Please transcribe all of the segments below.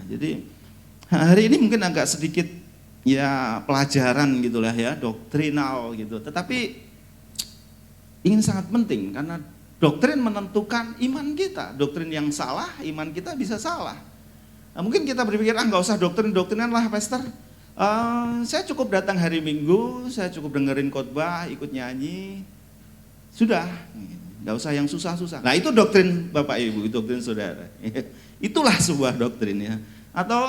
Jadi hari ini mungkin agak sedikit ya pelajaran gitulah ya, doktrinal gitu. Tetapi ingin sangat penting karena doktrin menentukan iman kita. Doktrin yang salah, iman kita bisa salah. Nah, mungkin kita berpikir nggak usah doktrin-doktrinan lah, Pastor. Saya cukup datang hari Minggu, saya cukup dengerin khotbah, ikut nyanyi, sudah. Nggak usah yang susah-susah. Nah itu doktrin Bapak Ibu, doktrin saudara. Itulah sebuah doktrin ya. Atau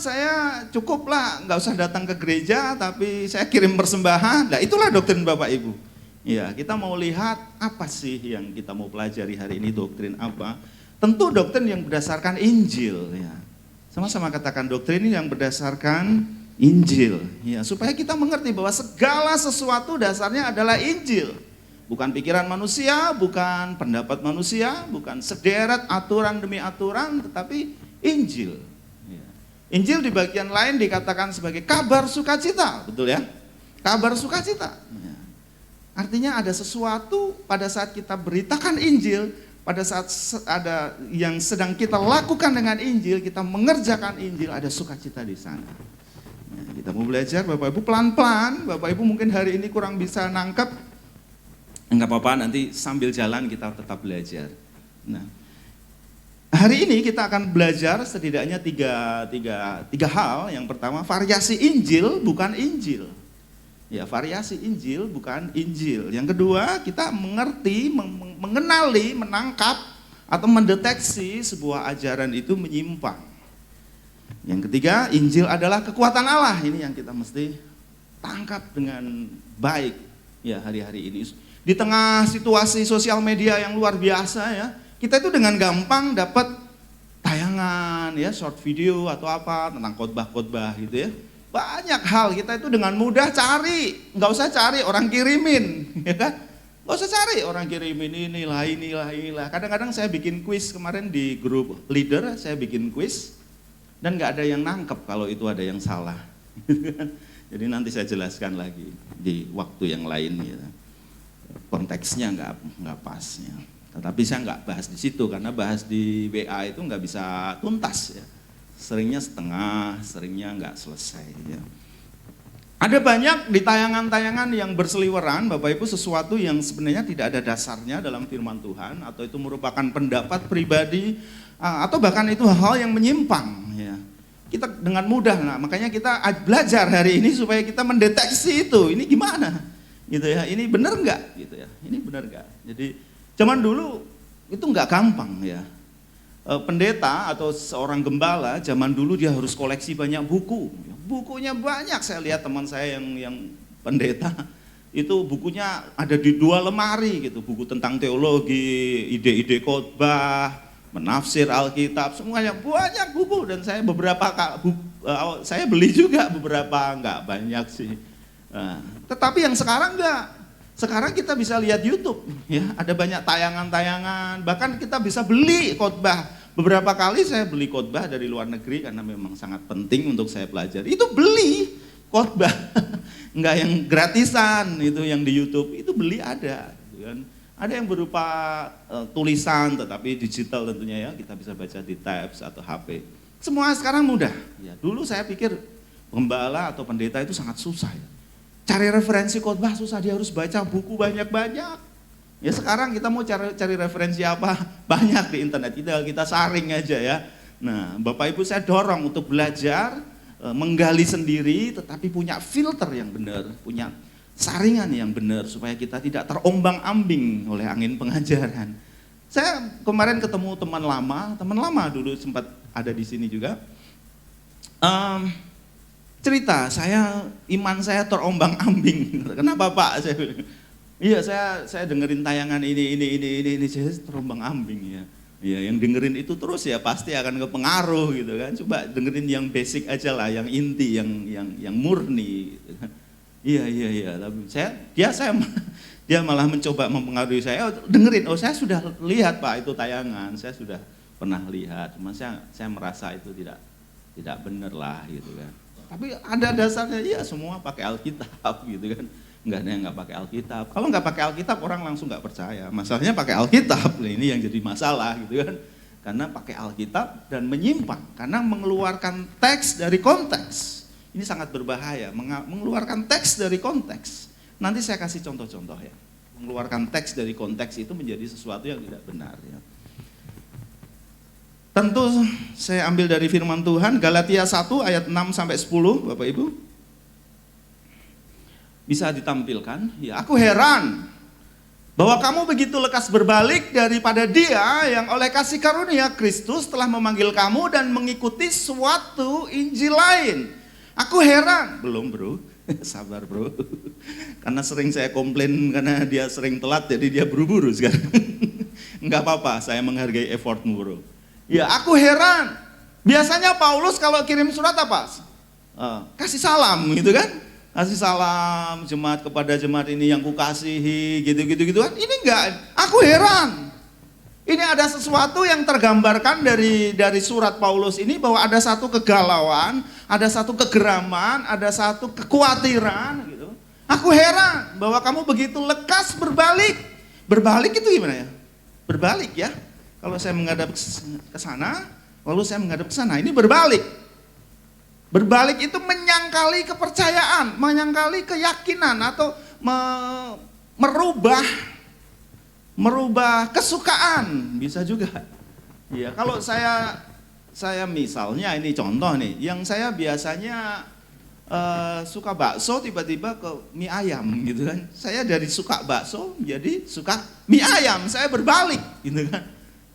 saya cukup lah, nggak usah datang ke gereja, tapi saya kirim persembahan. Nah itulah doktrin Bapak Ibu. Ya, kita mau lihat apa sih yang kita mau pelajari hari ini, doktrin apa? Tentu doktrin yang berdasarkan Injil ya. Sama-sama katakan doktrin ini yang berdasarkan Injil ya, supaya kita mengerti bahwa segala sesuatu dasarnya adalah Injil. Bukan pikiran manusia, bukan pendapat manusia, bukan sederet aturan demi aturan, tetapi Injil. Ya. Injil di bagian lain dikatakan sebagai kabar sukacita, betul ya? Kabar sukacita. Ya. Artinya ada sesuatu pada saat kita beritakan Injil, pada saat ada yang sedang kita lakukan dengan Injil, kita mengerjakan Injil, ada sukacita di sana. Ya, kita mau belajar Bapak Ibu pelan-pelan, Bapak Ibu mungkin hari ini kurang bisa nangkep, enggak apa-apa, nanti sambil jalan kita tetap belajar. Nah, hari ini kita akan belajar setidaknya tiga hal. Yang pertama, variasi Injil bukan Injil. Ya, variasi Injil bukan Injil. Yang kedua, kita mengerti, mengenali, menangkap atau mendeteksi sebuah ajaran itu menyimpang. Yang ketiga, Injil adalah kekuatan Allah. Ini yang kita mesti tangkap dengan baik ya hari-hari ini. Di tengah situasi sosial media yang luar biasa ya, kita itu dengan gampang dapat tayangan ya, short video atau apa tentang khotbah-khotbah gitu ya. Banyak hal kita itu dengan mudah cari, nggak usah cari orang kirimin, ya kan? Nggak usah cari orang kirimin inilah. Kadang-kadang saya bikin kuis kemarin di grup leader, saya bikin kuis dan nggak ada yang nangkep kalau itu ada yang salah. Jadi nanti saya jelaskan lagi di waktu yang lain, ya. Konteksnya nggak pas, ya. Tetapi saya nggak bahas di situ karena bahas di WA itu nggak bisa tuntas, ya. Seringnya setengah, seringnya nggak selesai. Ya. Ada banyak di tayangan-tayangan yang berseliweran, Bapak Ibu, sesuatu yang sebenarnya tidak ada dasarnya dalam firman Tuhan, atau itu merupakan pendapat pribadi, atau bahkan itu hal yang menyimpang. Ya. Kita dengan mudah, makanya kita belajar hari ini supaya kita mendeteksi itu, ini gimana, gitu ya, ini benar nggak, gitu ya, ini benar nggak. Jadi zaman dulu itu nggak gampang ya. Pendeta atau seorang gembala zaman dulu dia harus koleksi banyak buku. Bukunya banyak, saya lihat teman saya yang pendeta itu bukunya ada di 2 lemari gitu, buku tentang teologi, ide-ide khotbah, menafsir Alkitab, semuanya banyak buku. Dan saya saya beli juga beberapa, enggak banyak sih. Nah, tetapi yang sekarang enggak. Sekarang kita bisa lihat YouTube, ya, ada banyak tayangan-tayangan, bahkan kita bisa beli khotbah. Beberapa kali saya beli khotbah dari luar negeri karena memang sangat penting untuk saya pelajari. Itu beli khotbah, enggak yang gratisan itu yang di YouTube, itu beli ada. Gitu kan. Ada yang berupa tulisan tetapi digital tentunya ya, kita bisa baca di tabs atau HP. Semua sekarang mudah. Ya, dulu saya pikir gembala atau pendeta itu sangat susah ya. Cari referensi khotbah susah, dia harus baca buku banyak-banyak. Ya sekarang kita mau cari referensi apa? Banyak di internet, kita saring aja ya. Nah, Bapak Ibu saya dorong untuk belajar, menggali sendiri, tetapi punya filter yang benar, punya saringan yang benar, supaya kita tidak terombang-ambing oleh angin pengajaran. Saya kemarin ketemu teman lama dulu sempat ada di sini juga. Cerita, iman saya terombang-ambing. Kenapa Pak? Saya bilang, iya saya dengerin tayangan ini saya terombang-ambing ya. Ya yang dengerin itu terus ya pasti akan kepengaruh gitu kan. Coba dengerin yang basic aja lah, yang inti, yang murni. Gitu kan. Iya. Tapi dia malah mencoba mempengaruhi saya. Dengerin, saya sudah lihat Pak itu tayangan, saya sudah pernah lihat. Cuma saya merasa itu tidak benar lah gitu kan. Tapi ada dasarnya, ya semua pakai Alkitab gitu kan. Enggak ada yang nggak pakai Alkitab. Kalau nggak pakai Alkitab orang langsung nggak percaya. Masalahnya pakai Alkitab, ini yang jadi masalah gitu kan. karena pakai Alkitab, dan menyimpang karena mengeluarkan teks dari konteks. Ini sangat berbahaya, mengeluarkan teks dari konteks. Nanti saya kasih contoh-contoh ya. Mengeluarkan teks dari konteks itu menjadi sesuatu yang tidak benar ya. Tentu saya ambil dari firman Tuhan, Galatia 1 ayat 6 sampai 10, Bapak Ibu. Bisa ditampilkan? Ya, aku heran bahwa kamu begitu lekas berbalik daripada Dia yang oleh kasih karunia Kristus telah memanggil kamu dan mengikuti suatu Injil lain. Aku heran. Belum bro, sabar bro. Karena sering saya komplain karena dia sering telat, jadi dia buru-buru sekarang. Enggak apa-apa, saya menghargai effortmu bro. Ya, aku heran. Biasanya Paulus kalau kirim surat apa? Kasih salam gitu kan? Kasih salam jemaat kepada jemaat ini yang kukasihi, gitu kan. Ini enggak, aku heran. Ini ada sesuatu yang tergambarkan dari surat Paulus ini, bahwa ada satu kegalauan, ada satu kegeraman, ada satu kekhawatiran gitu. Aku heran bahwa kamu begitu lekas berbalik. Berbalik itu gimana ya? Berbalik ya. Kalau saya menghadap ke sana, lalu saya menghadap ke sana, ini berbalik. Berbalik itu menyangkali kepercayaan, menyangkali keyakinan, atau merubah kesukaan, bisa juga. Ya, kalau saya misalnya ini contoh nih, yang saya biasanya suka bakso tiba-tiba ke mie ayam gitu kan. Saya dari suka bakso jadi suka mie ayam, saya berbalik gitu kan.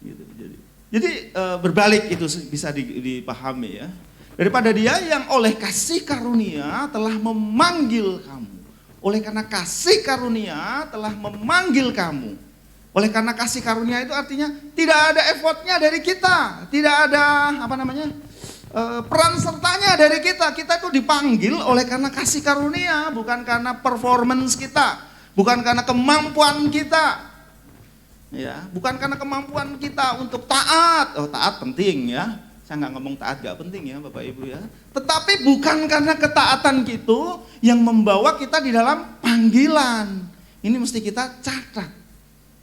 Gitu, jadi berbalik itu bisa dipahami ya. Daripada Dia yang oleh kasih karunia telah memanggil kamu. Oleh karena kasih karunia telah memanggil kamu. Oleh karena kasih karunia itu artinya tidak ada effortnya dari kita. Tidak ada peran sertanya dari kita. Kita itu dipanggil oleh karena kasih karunia, bukan karena performance kita, bukan karena kemampuan kita. Ya, bukan karena kemampuan kita untuk taat. Oh, taat penting ya. Saya nggak ngomong taat gak penting ya Bapak Ibu ya. Tetapi bukan karena ketaatan itu yang membawa kita di dalam panggilan. Ini mesti kita catat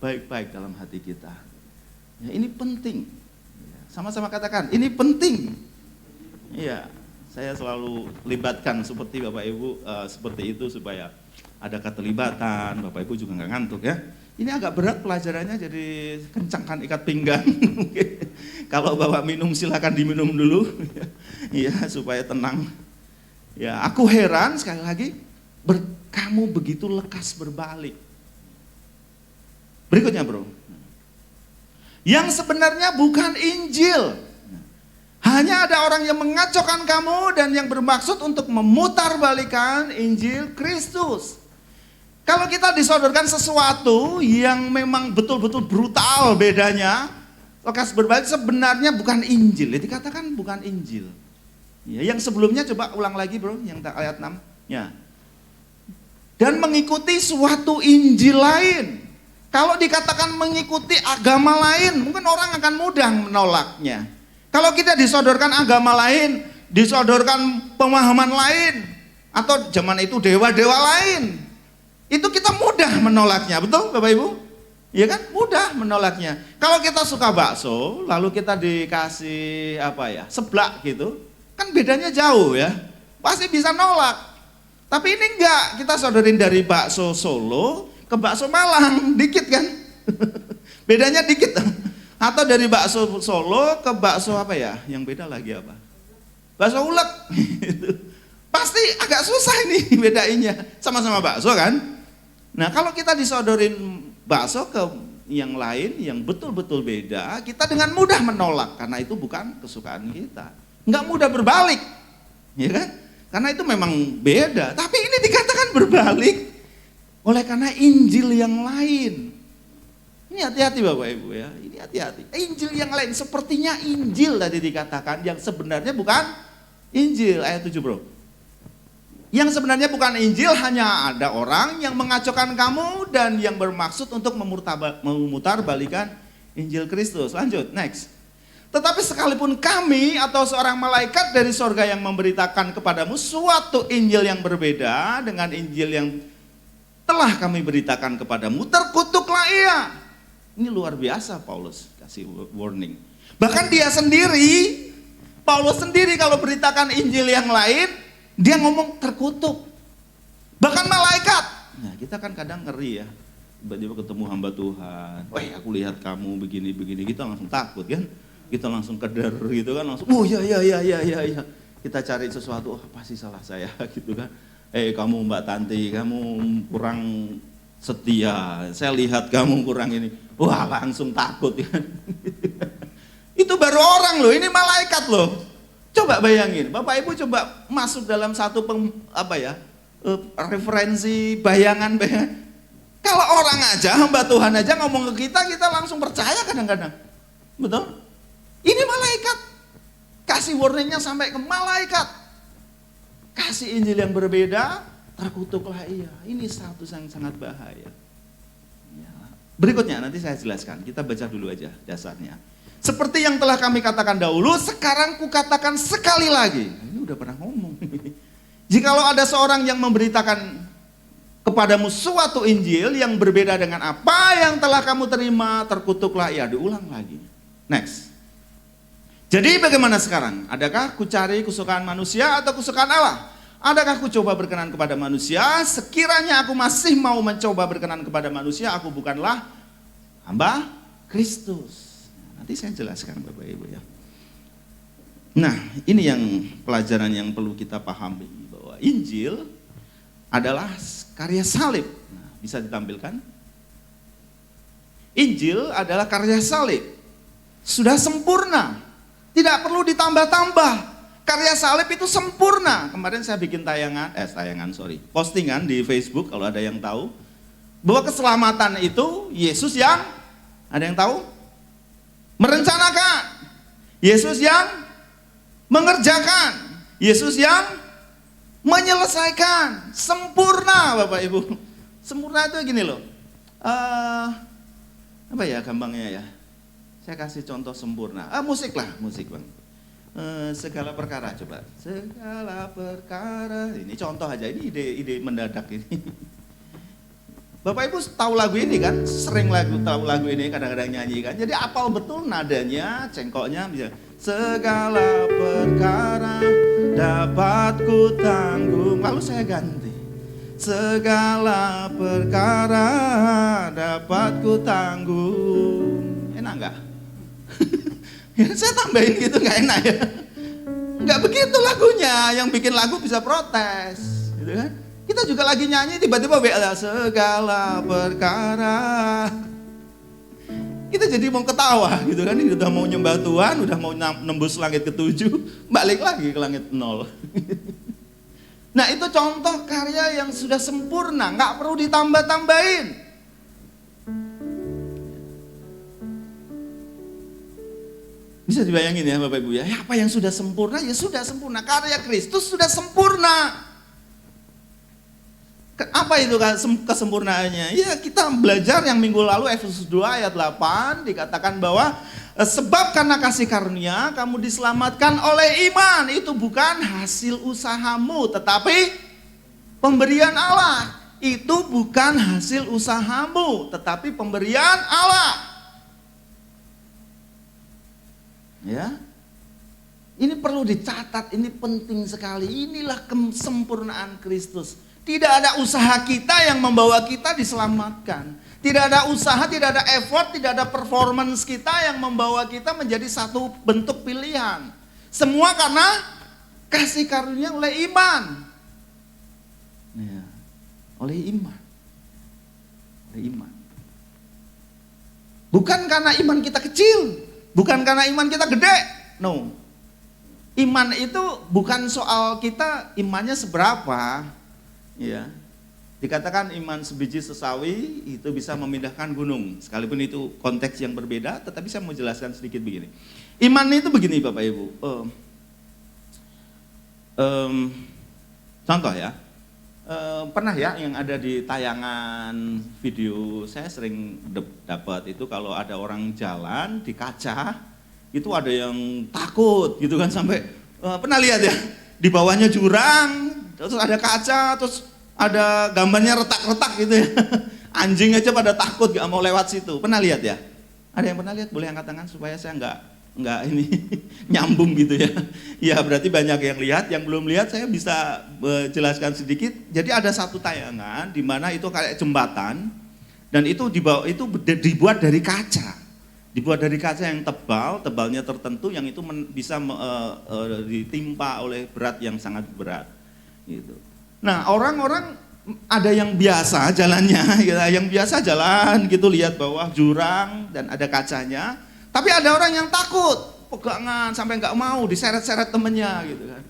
baik-baik dalam hati kita. Ya, ini penting. Sama-sama katakan, ini penting. Iya, saya selalu libatkan seperti Bapak Ibu seperti itu supaya ada keterlibatan. Bapak Ibu juga nggak ngantuk ya. Ini agak berat pelajarannya, jadi kencangkan ikat pinggang. Kalau bawa minum silakan diminum dulu, ya supaya tenang. Ya, aku heran sekali lagi, kamu begitu lekas berbalik. Berikutnya bro, yang sebenarnya bukan Injil. Hanya ada orang yang mengacaukan kamu dan yang bermaksud untuk memutarbalikan Injil Kristus. Kalau kita disodorkan sesuatu yang memang betul-betul brutal bedanya, lekas berbalik sebenarnya bukan Injil. Jadi dikatakan bukan Injil. Ya, yang sebelumnya coba ulang lagi bro, yang ayat 6. Ya. Dan mengikuti suatu Injil lain. Kalau dikatakan mengikuti agama lain, mungkin orang akan mudah menolaknya. Kalau kita disodorkan agama lain, disodorkan pemahaman lain, atau zaman itu dewa-dewa lain, itu kita mudah menolaknya, betul Bapak Ibu? Iya kan? Mudah menolaknya. Kalau kita suka bakso, lalu kita dikasih seblak gitu, kan bedanya jauh ya. Pasti bisa nolak. Tapi ini enggak, kita sodorin dari bakso Solo ke bakso Malang, dikit kan? Bedanya dikit. Atau dari bakso Solo ke bakso yang beda lagi apa? Bakso ulek. Pasti agak susah ini bedainya. Sama-sama bakso kan? Nah, kalau kita disodorin bakso ke yang lain yang betul-betul beda, kita dengan mudah menolak karena itu bukan kesukaan kita. Enggak mudah berbalik. Ya kan? Karena itu memang beda, tapi ini dikatakan berbalik oleh karena Injil yang lain. Ini hati-hati Bapak Ibu ya, ini hati-hati. Injil yang lain, sepertinya Injil tadi dikatakan yang sebenarnya bukan Injil, ayat 7 bro. Yang sebenarnya bukan Injil, hanya ada orang yang mengacaukan kamu dan yang bermaksud untuk memutarbalikan Injil Kristus. Lanjut, next. Tetapi sekalipun kami atau seorang malaikat dari sorga yang memberitakan kepadamu suatu Injil yang berbeda dengan Injil yang telah kami beritakan kepadamu, terkutuklah ia. Ini luar biasa Paulus kasih warning. Bahkan dia sendiri, Paulus sendiri kalau beritakan Injil yang lain, dia ngomong terkutuk. Bahkan malaikat. Nah, kita kan kadang ngeri ya. Tiba-tiba ketemu hamba Tuhan. Wah, aku lihat kamu begini-begini. Kita langsung takut kan. Kita langsung keder gitu kan. Langsung, oh ya. Kita cari sesuatu, oh pasti salah saya gitu kan. Kamu Mbak Tanti, kamu kurang setia. Saya lihat kamu kurang ini. Wah, langsung takut kan. Itu baru orang loh, ini malaikat loh. Coba bayangin, Bapak Ibu coba masuk dalam satu referensi bayangan. Kalau orang aja, hamba Tuhan aja ngomong ke kita, kita langsung percaya kadang-kadang. Betul? Ini malaikat. Kasih warningnya sampai ke malaikat. Kasih Injil yang berbeda, terkutuklah ia. Ini status yang sangat bahaya. Ya. Berikutnya nanti saya jelaskan, kita baca dulu aja dasarnya. Seperti yang telah kami katakan dahulu, sekarang kukatakan sekali lagi. Ini udah pernah ngomong. Jikalau ada seorang yang memberitakan kepadamu suatu Injil yang berbeda dengan apa yang telah kamu terima, terkutuklah ia. Diulang lagi. Next. Jadi bagaimana sekarang? Adakah ku cari kesukaan manusia atau kesukaan Allah? Adakah ku coba berkenan kepada manusia? Sekiranya aku masih mau mencoba berkenan kepada manusia, aku bukanlah hamba Kristus. Nanti saya jelaskan Bapak Ibu ya. Nah, ini yang pelajaran yang perlu kita pahami, bahwa Injil adalah karya salib. Nah, bisa ditampilkan? Injil adalah karya salib. Sudah sempurna. Tidak perlu ditambah-tambah. Karya salib itu sempurna. Kemarin saya bikin postingan di Facebook kalau ada yang tahu, bahwa keselamatan itu Yesus yang, ada yang tahu? Merencanakan. Yesus yang mengerjakan. Yesus yang menyelesaikan. Sempurna Bapak Ibu. Sempurna itu gini loh. Apa ya gampangnya ya? Saya kasih contoh sempurna. Musik Bang. Segala perkara coba. Segala perkara. Ini contoh aja, ini ide mendadak ini. Bapak Ibu tahu lagu ini kan? Sering tahu lagu ini, kadang-kadang nyanyi kan. Jadi apal betul nadanya, cengkoknya bisa. Segala perkara dapat ku tanggung. Lalu saya ganti. Segala perkara dapat ku tanggung. Enak enggak? Saya tambahin gitu nggak enak ya? Nggak begitu lagunya. Yang bikin lagu bisa protes, gitu kan? Kita juga lagi nyanyi tiba-tiba segala perkara. Kita jadi mau ketawa, gitu kan? Udah mau nyembah Tuhan, udah mau nembus langit ke-7, balik lagi ke langit 0. Nah itu contoh karya yang sudah sempurna, nggak perlu ditambah-tambahin. Bisa dibayangin ya Bapak Ibu ya, apa yang sudah sempurna, ya sudah sempurna. Karya Kristus sudah sempurna. Apa itu kesempurnaannya? Ya kita belajar yang minggu lalu Efesus 2 ayat 8 dikatakan bahwa sebab karena kasih karunia kamu diselamatkan oleh iman. Itu bukan hasil usahamu tetapi pemberian Allah. Itu bukan hasil usahamu tetapi pemberian Allah. Ya. Ini perlu dicatat, ini penting sekali. Inilah kesempurnaan Kristus. Tidak ada usaha kita yang membawa kita diselamatkan. Tidak ada usaha, tidak ada effort, tidak ada performance kita yang membawa kita menjadi satu bentuk pilihan. Semua karena kasih karunia oleh iman. Ya, oleh iman. Oleh iman. Bukan karena iman kita kecil, bukan karena iman kita gede. No. Iman itu bukan soal kita imannya seberapa. Ya, dikatakan iman sebiji sesawi itu bisa memindahkan gunung. Sekalipun itu konteks yang berbeda, tetapi saya mau jelaskan sedikit begini. Iman itu begini Bapak Ibu. Contoh ya, pernah ya yang ada di tayangan video saya sering dapat itu kalau ada orang jalan di kaca itu ada yang takut gitu kan sampai pernah lihat ya di bawahnya jurang. Terus ada kaca, terus ada gambarnya retak-retak gitu ya. Anjing aja pada takut gak mau lewat situ. Pernah lihat ya? Ada yang pernah lihat? Boleh angkat tangan supaya saya enggak ini nyambung gitu ya. Ya berarti banyak yang lihat, yang belum lihat saya bisa jelaskan sedikit. Jadi ada satu tayangan di mana itu kayak jembatan dan itu dibuat dari kaca. Dibuat dari kaca yang tebalnya tertentu yang itu bisa ditimpa oleh berat yang sangat berat gitu. Nah, orang-orang ada yang biasa jalannya, ya, yang biasa jalan gitu lihat bawah jurang dan ada kacanya. Tapi ada orang yang takut, pegangan sampai nggak mau diseret-seret temennya gitu kan.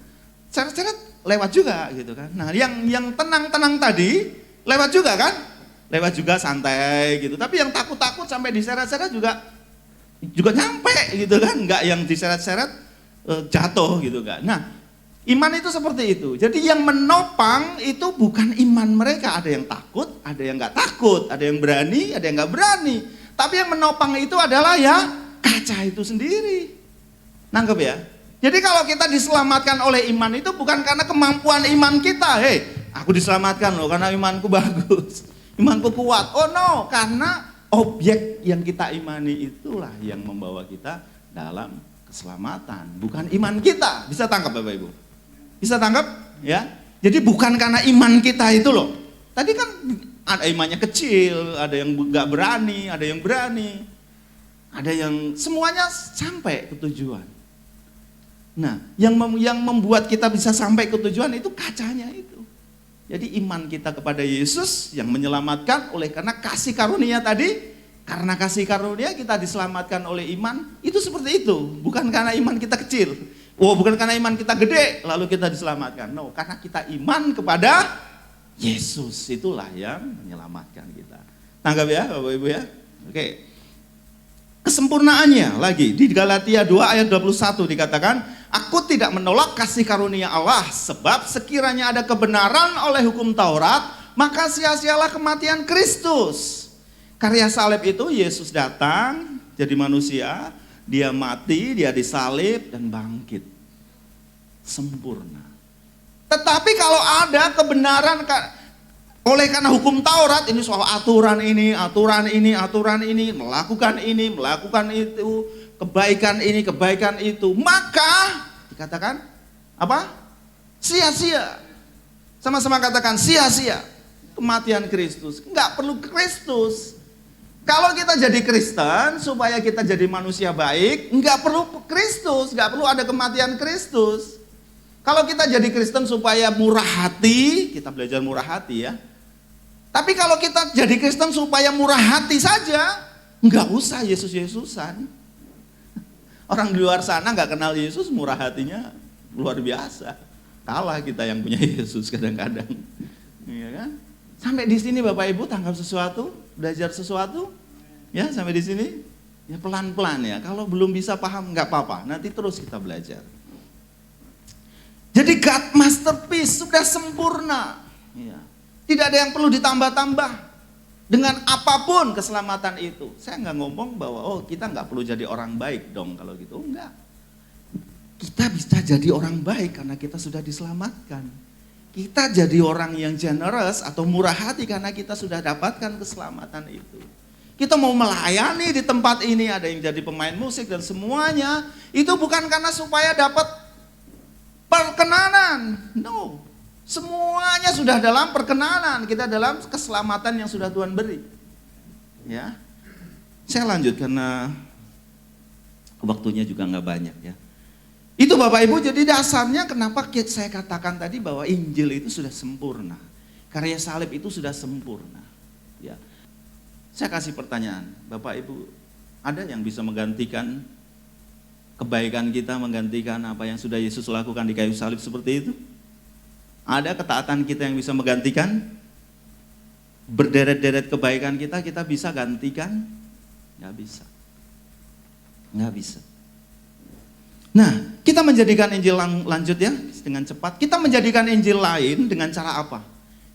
Seret-seret lewat juga gitu kan. Nah, yang tenang-tenang tadi lewat juga kan? Lewat juga santai gitu. Tapi yang takut-takut sampai diseret-seret juga nyampe gitu kan. Nggak yang diseret-seret jatuh gitu kan. Nah, iman itu seperti itu. Jadi yang menopang itu bukan iman mereka. Ada yang takut, ada yang nggak takut, ada yang berani, ada yang nggak berani. Tapi yang menopang itu adalah ya kaca itu sendiri. Nangkep ya? Jadi kalau kita diselamatkan oleh iman itu bukan karena kemampuan iman kita. Hei, aku diselamatkan loh karena imanku bagus, imanku kuat. Oh no, karena objek yang kita imani itulah yang membawa kita dalam keselamatan. Bukan iman kita. Bisa tangkap Bapak Ibu? Bisa tangkap ya? Jadi bukan karena iman kita itu loh. Tadi kan ada imannya kecil, ada yang nggak berani, ada yang berani, ada yang semuanya sampai ke tujuan. Nah, yang membuat kita bisa sampai ke tujuan itu kacanya itu. Jadi iman kita kepada Yesus yang menyelamatkan oleh karena kasih karunia tadi. Karena kasih karunia kita diselamatkan oleh iman. Itu seperti itu. Bukan karena iman kita kecil. Oh, bukan karena iman kita gede lalu kita diselamatkan. No, karena kita iman kepada Yesus, itulah yang menyelamatkan kita. Tanggap ya Bapak Ibu ya. Oke. Kesempurnaannya lagi di Galatia 2 ayat 21 dikatakan, aku tidak menolak kasih karunia Allah, sebab sekiranya ada kebenaran oleh hukum Taurat, maka sia-sialah kematian Kristus. Karya salib itu Yesus datang jadi manusia, dia mati, dia disalib dan bangkit. Sempurna. Tetapi kalau ada kebenaran oleh karena hukum Taurat, ini soal aturan ini, melakukan itu, kebaikan ini, kebaikan itu, maka dikatakan apa? Sia-sia. Sama-sama katakan sia-sia kematian Kristus. Enggak perlu Kristus. Kalau kita jadi Kristen, supaya kita jadi manusia baik, enggak perlu Kristus, enggak perlu ada kematian Kristus. Kalau kita jadi Kristen supaya murah hati, kita belajar murah hati ya. Tapi kalau kita jadi Kristen supaya murah hati saja, enggak usah Yesus-Yesusan. Orang di luar sana enggak kenal Yesus, murah hatinya luar biasa. Kalah kita yang punya Yesus kadang-kadang. Iya kan? Sampai di sini Bapak Ibu tangkap sesuatu, belajar sesuatu, ya sampai di sini, ya pelan-pelan ya. Kalau belum bisa paham nggak apa-apa, nanti terus kita belajar. Jadi God masterpiece sudah sempurna, ya. Tidak ada yang perlu ditambah-tambah dengan apapun keselamatan itu. Saya nggak ngomong bahwa kita nggak perlu jadi orang baik dong kalau gitu, enggak. Kita bisa jadi orang baik karena kita sudah diselamatkan. Kita jadi orang yang generous atau murah hati karena kita sudah dapatkan keselamatan itu. Kita mau melayani di tempat ini, ada yang jadi pemain musik dan semuanya. Itu bukan karena supaya dapat perkenanan. No, semuanya sudah dalam perkenanan. Kita dalam keselamatan yang sudah Tuhan beri. Ya, saya lanjut karena waktunya juga nggak banyak ya. Itu Bapak Ibu, jadi dasarnya kenapa saya katakan tadi bahwa Injil itu sudah sempurna. Karya salib itu sudah sempurna. Ya. Saya kasih pertanyaan, Bapak Ibu, ada yang bisa menggantikan kebaikan kita, menggantikan apa yang sudah Yesus lakukan di kayu salib seperti itu? Ada ketaatan kita yang bisa menggantikan? Berderet-deret kebaikan kita bisa gantikan? Nggak bisa. Nggak bisa. Nah, kita menjadikan Injil lanjut ya, dengan cepat. Kita menjadikan Injil lain dengan cara apa?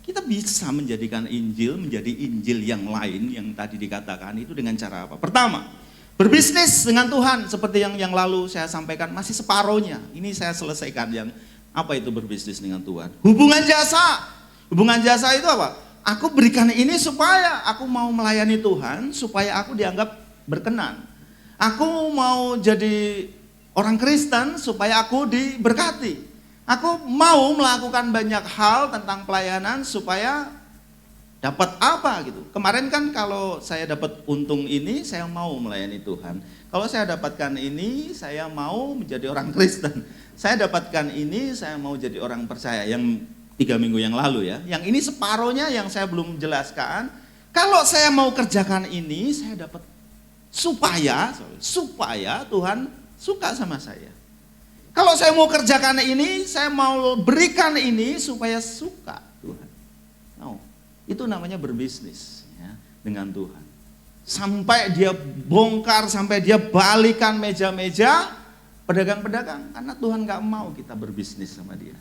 Kita bisa menjadikan Injil menjadi Injil yang lain yang tadi dikatakan itu dengan cara apa? Pertama, berbisnis dengan Tuhan seperti yang lalu saya sampaikan, masih separohnya. Ini saya selesaikan yang apa itu berbisnis dengan Tuhan? Hubungan jasa. Hubungan jasa itu apa? Aku berikan ini supaya aku mau melayani Tuhan, supaya aku dianggap berkenan. Aku mau jadi orang Kristen supaya aku diberkati. Aku mau melakukan banyak hal tentang pelayanan supaya dapat apa gitu. Kemarin kan kalau saya dapat untung ini, saya mau melayani Tuhan. Kalau saya dapatkan ini, saya mau menjadi orang Kristen. Saya dapatkan ini, saya mau jadi orang percaya. Yang 3 minggu yang lalu ya. Yang ini separohnya yang saya belum jelaskan. Kalau saya mau kerjakan ini, saya dapat supaya Tuhan suka sama saya. Kalau saya mau kerjakan ini, saya mau berikan ini supaya suka Tuhan. No, itu namanya berbisnis ya, dengan Tuhan. Sampai dia bongkar, sampai dia balikan meja-meja pedagang-pedagang. Karena Tuhan gak mau kita berbisnis sama dia.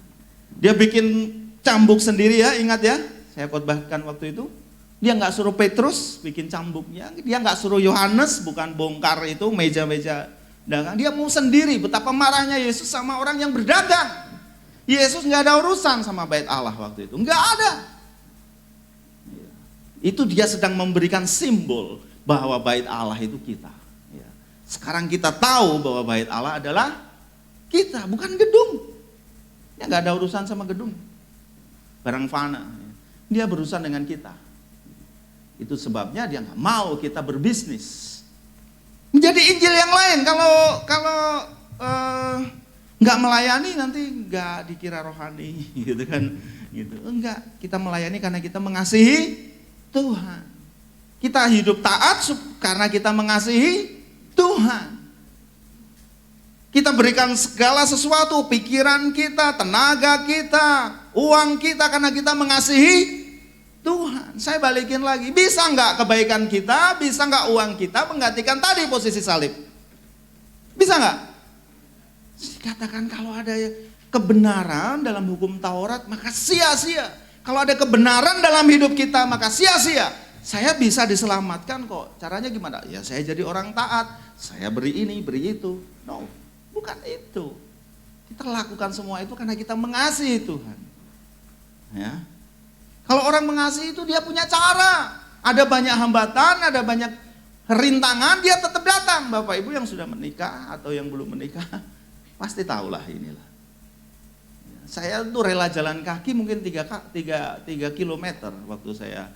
Dia bikin cambuk sendiri ya, ingat ya. Saya khotbahkan waktu itu. Dia nggak suruh Petrus bikin cambuknya, dia nggak suruh Yohanes bukan bongkar itu meja-meja dagang. Dia mau sendiri. Betapa marahnya Yesus sama orang yang berdagang. Yesus nggak ada urusan sama bait Allah waktu itu, nggak ada. Itu dia sedang memberikan simbol bahwa bait Allah itu kita. Sekarang kita tahu bahwa bait Allah adalah kita, bukan gedung. Dia nggak ada urusan sama gedung, barang fana. Dia berurusan dengan kita. Itu sebabnya dia nggak mau kita berbisnis. Menjadi Injil yang lain. Kalau nggak melayani nanti nggak dikira rohani, gitu kan? Gitu. Enggak, kita melayani karena kita mengasihi Tuhan. Kita hidup taat karena kita mengasihi Tuhan. Kita berikan segala sesuatu, pikiran kita, tenaga kita, uang kita karena kita mengasihi Tuhan. Saya balikin lagi, bisa nggak kebaikan kita, bisa nggak uang kita menggantikan tadi posisi salib? Bisa nggak? Dikatakan kalau ada kebenaran dalam hukum Taurat maka sia-sia. Kalau ada kebenaran dalam hidup kita maka sia-sia. Saya bisa diselamatkan kok. Caranya gimana? Ya saya jadi orang taat. Saya beri ini, beri itu. No, bukan itu. Kita lakukan semua itu karena kita mengasihi Tuhan. Ya. Kalau orang mengasihi itu dia punya cara. Ada banyak hambatan, ada banyak rintangan, dia tetap datang. Bapak Ibu yang sudah menikah atau yang belum menikah, pasti tahulah inilah. Saya tuh rela jalan kaki mungkin 3 kilometer waktu saya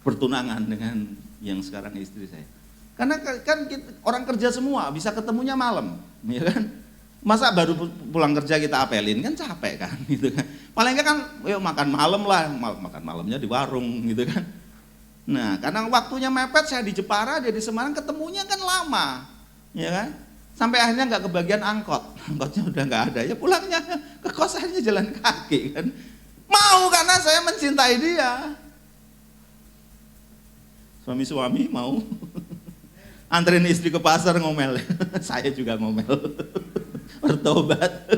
bertunangan dengan yang sekarang istri saya. Karena kan orang kerja semua, bisa ketemunya malam, ya kan? Masa baru pulang kerja kita apelin, kan capek kan gitu kan. Paling enggak kan yuk makan malam lah, makan malamnya di warung gitu kan. Nah, karena waktunya mepet, saya di Jepara, dia di Semarang, ketemunya kan lama. Ya kan? Sampai akhirnya enggak kebagian angkot. Angkotnya udah enggak ada, ya pulangnya ke kosannya jalan kaki kan. Mau karena saya mencintai dia. Suami-suami mau anterin istri ke pasar ngomel. Saya juga ngomel. Bertobat.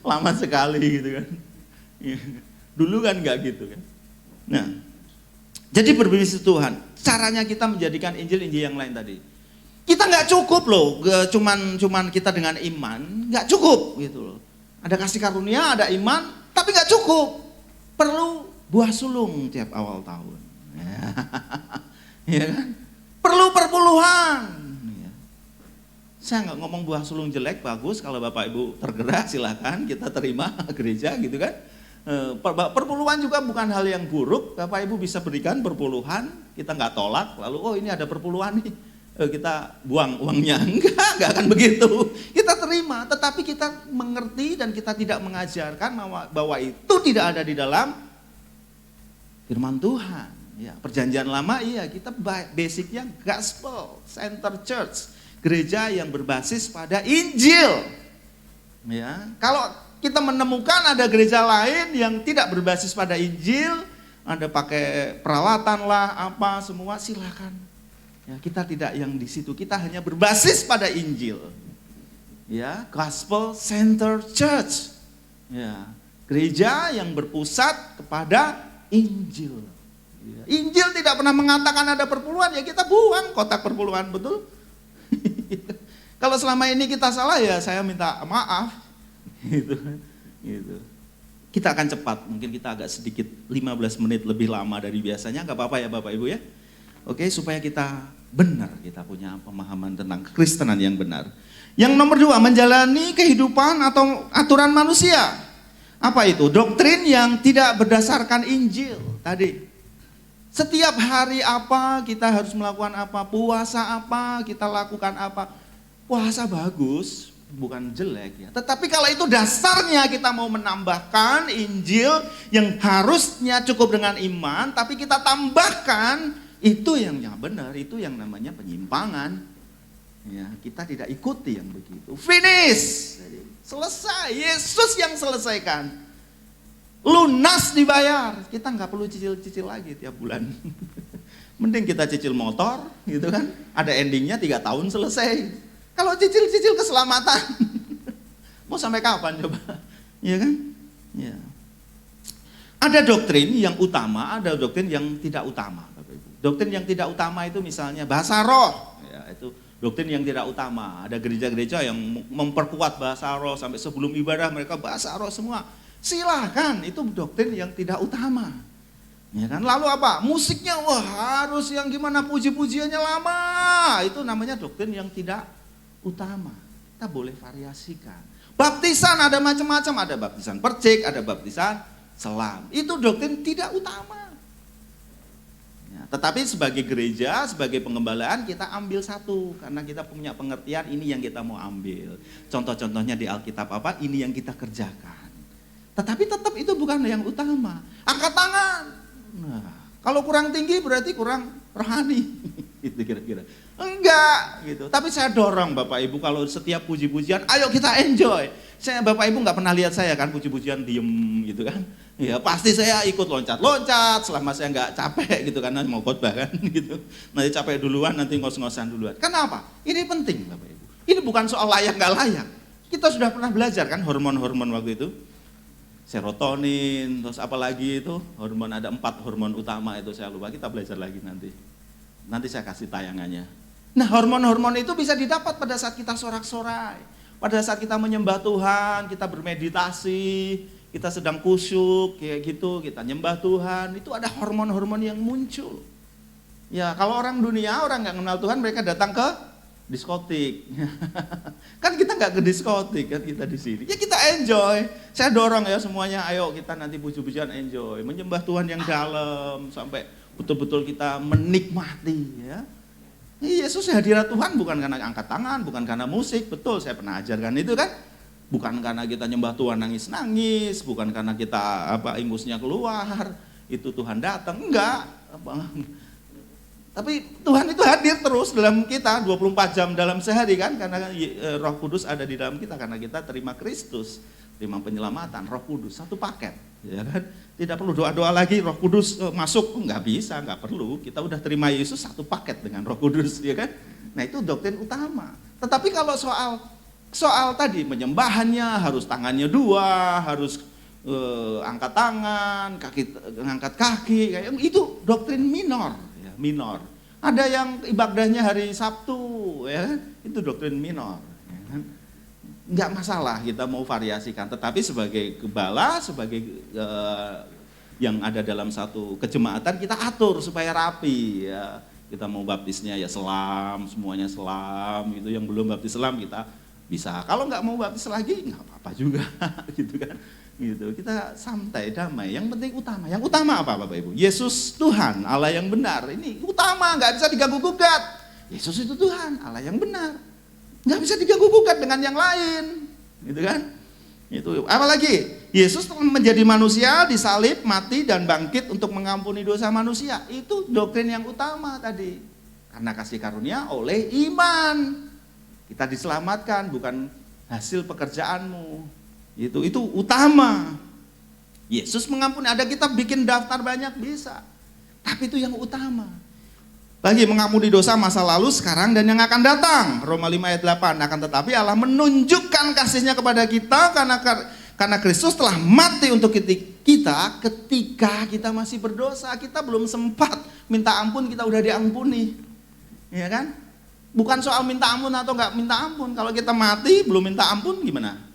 Lama sekali gitu kan. Dulu kan enggak gitu kan. Nah, jadi berbisnis Tuhan. Caranya kita menjadikan Injil yang lain tadi. Kita nggak cukup loh, cuman kita dengan iman, nggak cukup gitu loh. Ada kasih karunia, ada iman, tapi nggak cukup. Perlu buah sulung tiap awal tahun. Ya kan? Perlu perpuluhan. Saya nggak ngomong buah sulung jelek, bagus. Kalau Bapak Ibu tergerak silakan kita terima gereja gitu kan. Perpuluhan juga bukan hal yang buruk. Bapak Ibu bisa berikan perpuluhan, kita nggak tolak. Lalu oh ini ada perpuluhan nih, kita buang uangnya. Enggak akan begitu. Kita terima, tetapi kita mengerti dan kita tidak mengajarkan bahwa itu tidak ada di dalam firman Tuhan. Ya, perjanjian lama iya, kita basicnya gospel center church. Gereja yang berbasis pada Injil. Ya, kalau kita menemukan ada gereja lain yang tidak berbasis pada Injil, ada pakai peralatan lah, apa semua silakan. Ya, kita tidak yang di situ, kita hanya berbasis pada Injil. Ya, Gospel Center Church. Ya, gereja yang berpusat kepada Injil. Ya, Injil tidak pernah mengatakan ada perpuluhan, ya kita buang kotak perpuluhan, betul? Kalau selama ini kita salah ya saya minta maaf. Gitu. Kita akan cepat, mungkin kita agak sedikit 15 menit lebih lama dari biasanya, nggak apa-apa ya Bapak Ibu ya. Oke, supaya kita benar, kita punya pemahaman tentang kekristenan yang benar. Yang nomor 2, menjalani kehidupan atau aturan manusia. Apa itu? Doktrin yang tidak berdasarkan Injil tadi. Setiap hari apa, kita harus melakukan apa, puasa apa, kita lakukan apa. Puasa bagus, bukan jelek ya. Tetapi kalau itu dasarnya kita mau menambahkan Injil yang harusnya cukup dengan iman, tapi kita tambahkan, itu yang benar, itu yang namanya penyimpangan. Ya, kita tidak ikuti yang begitu. Finish, selesai. Yesus yang selesaikan. Lunas dibayar. Kita nggak perlu cicil-cicil lagi tiap bulan. Mending kita cicil motor, gitu kan? Ada endingnya 3 tahun selesai. Kalau cicil-cicil keselamatan, mau sampai kapan coba? Ya kan? Ya. Ada doktrin yang utama, ada doktrin yang tidak utama, Bapak Ibu. Doktrin yang tidak utama itu misalnya bahasa roh. Ya, itu doktrin yang tidak utama. Ada gereja-gereja yang memperkuat bahasa roh sampai sebelum ibadah mereka bahasa roh semua. Silahkan, itu doktrin yang tidak utama. Ya kan? Lalu apa? Musiknya wah harus yang gimana, puji-pujiannya lama. Itu namanya doktrin yang tidak utama. Kita boleh variasikan. Baptisan ada macam-macam, ada baptisan percik, ada baptisan selam. Itu doktrin tidak utama. Ya, tetapi sebagai gereja, sebagai pengembalaan kita ambil satu karena kita punya pengertian ini yang kita mau ambil. Contoh-contohnya di Alkitab apa? Ini yang kita kerjakan. Tetapi tetap itu bukan yang utama. Angkat tangan. Nah, kalau kurang tinggi berarti kurang rohani. Itu kira-kira. Enggak gitu. Tapi saya dorong Bapak Ibu kalau setiap puji-pujian, ayo kita enjoy. Bapak Ibu nggak pernah lihat saya kan puji-pujian diem gitu kan. Ya pasti saya ikut loncat-loncat selama saya nggak capek gitu karena mau khotbah kan gitu. Nanti capek duluan, nanti ngos-ngosan duluan. Kenapa? Ini penting Bapak Ibu. Ini bukan soal layak nggak layak. Kita sudah pernah belajar kan hormon-hormon waktu itu. Serotonin, terus apa lagi itu hormon, ada 4 hormon utama itu saya lupa, kita belajar lagi nanti saya kasih tayangannya. Nah hormon-hormon itu bisa didapat pada saat kita sorak-sorai, pada saat kita menyembah Tuhan, kita bermeditasi, kita sedang kusyuk kayak gitu, kita nyembah Tuhan, itu ada hormon-hormon yang muncul. Ya kalau orang dunia, orang nggak kenal Tuhan, mereka datang ke diskotik. Kan kita nggak ke diskotik kan, kita di sini. Ya kita enjoy. Saya dorong ya semuanya, ayo kita nanti puji-pujian enjoy, menyembah Tuhan yang dalam sampai betul-betul kita menikmati ya. Yesus hadirat Tuhan bukan karena angkat tangan, bukan karena musik, betul saya pernah ajarkan itu kan. Bukan karena kita nyembah Tuhan nangis-nangis, bukan karena kita ingusnya keluar, itu Tuhan datang, enggak. Tapi Tuhan itu hadir terus dalam kita 24 jam dalam sehari kan, karena Roh Kudus ada di dalam kita karena kita terima Kristus, terima penyelamatan, Roh Kudus satu paket, ya kan? Tidak perlu doa-doa lagi Roh Kudus masuk, nggak bisa, nggak perlu. Kita udah terima Yesus satu paket dengan Roh Kudus, ya kan? Nah itu doktrin utama. Tetapi kalau soal tadi penyembahannya harus tangannya 2, harus angkat tangan, ngangkat kaki, kayak itu doktrin minor. Minor. Ada yang ibadahnya hari Sabtu, ya, itu doktrin minor. Ya kan? Nggak masalah kita mau variasikan, tetapi sebagai gembala, sebagai yang ada dalam satu kejemaatan kita atur supaya rapi. Ya. Kita mau baptisnya ya selam, semuanya selam. Itu yang belum baptis selam kita bisa. Kalau nggak mau baptis lagi nggak apa-apa juga, gitu kan. Gitu. Kita santai, damai. Yang penting utama. Yang utama apa Bapak Ibu? Yesus Tuhan, Allah yang benar. Ini utama, nggak bisa diganggu-gugat. Yesus itu Tuhan, Allah yang benar. Nggak bisa diganggu-gugat dengan yang lain. Gitu kan? Itu. Apalagi Yesus menjadi manusia, disalib, mati dan bangkit untuk mengampuni dosa manusia. Itu doktrin yang utama tadi. Karena kasih karunia oleh iman. Kita diselamatkan bukan hasil pekerjaanmu. Itu utama. Yesus mengampuni, ada kita bikin daftar banyak bisa. Tapi itu yang utama. Lagi mengampuni dosa masa lalu, sekarang dan yang akan datang. Roma 5 ayat 8. Akan tetapi Allah menunjukkan kasih-Nya kepada kita karena Kristus telah mati untuk kita ketika kita masih berdosa. Kita belum sempat minta ampun, kita udah diampuni. Ya kan? Bukan soal minta ampun atau enggak minta ampun. Kalau kita mati belum minta ampun gimana?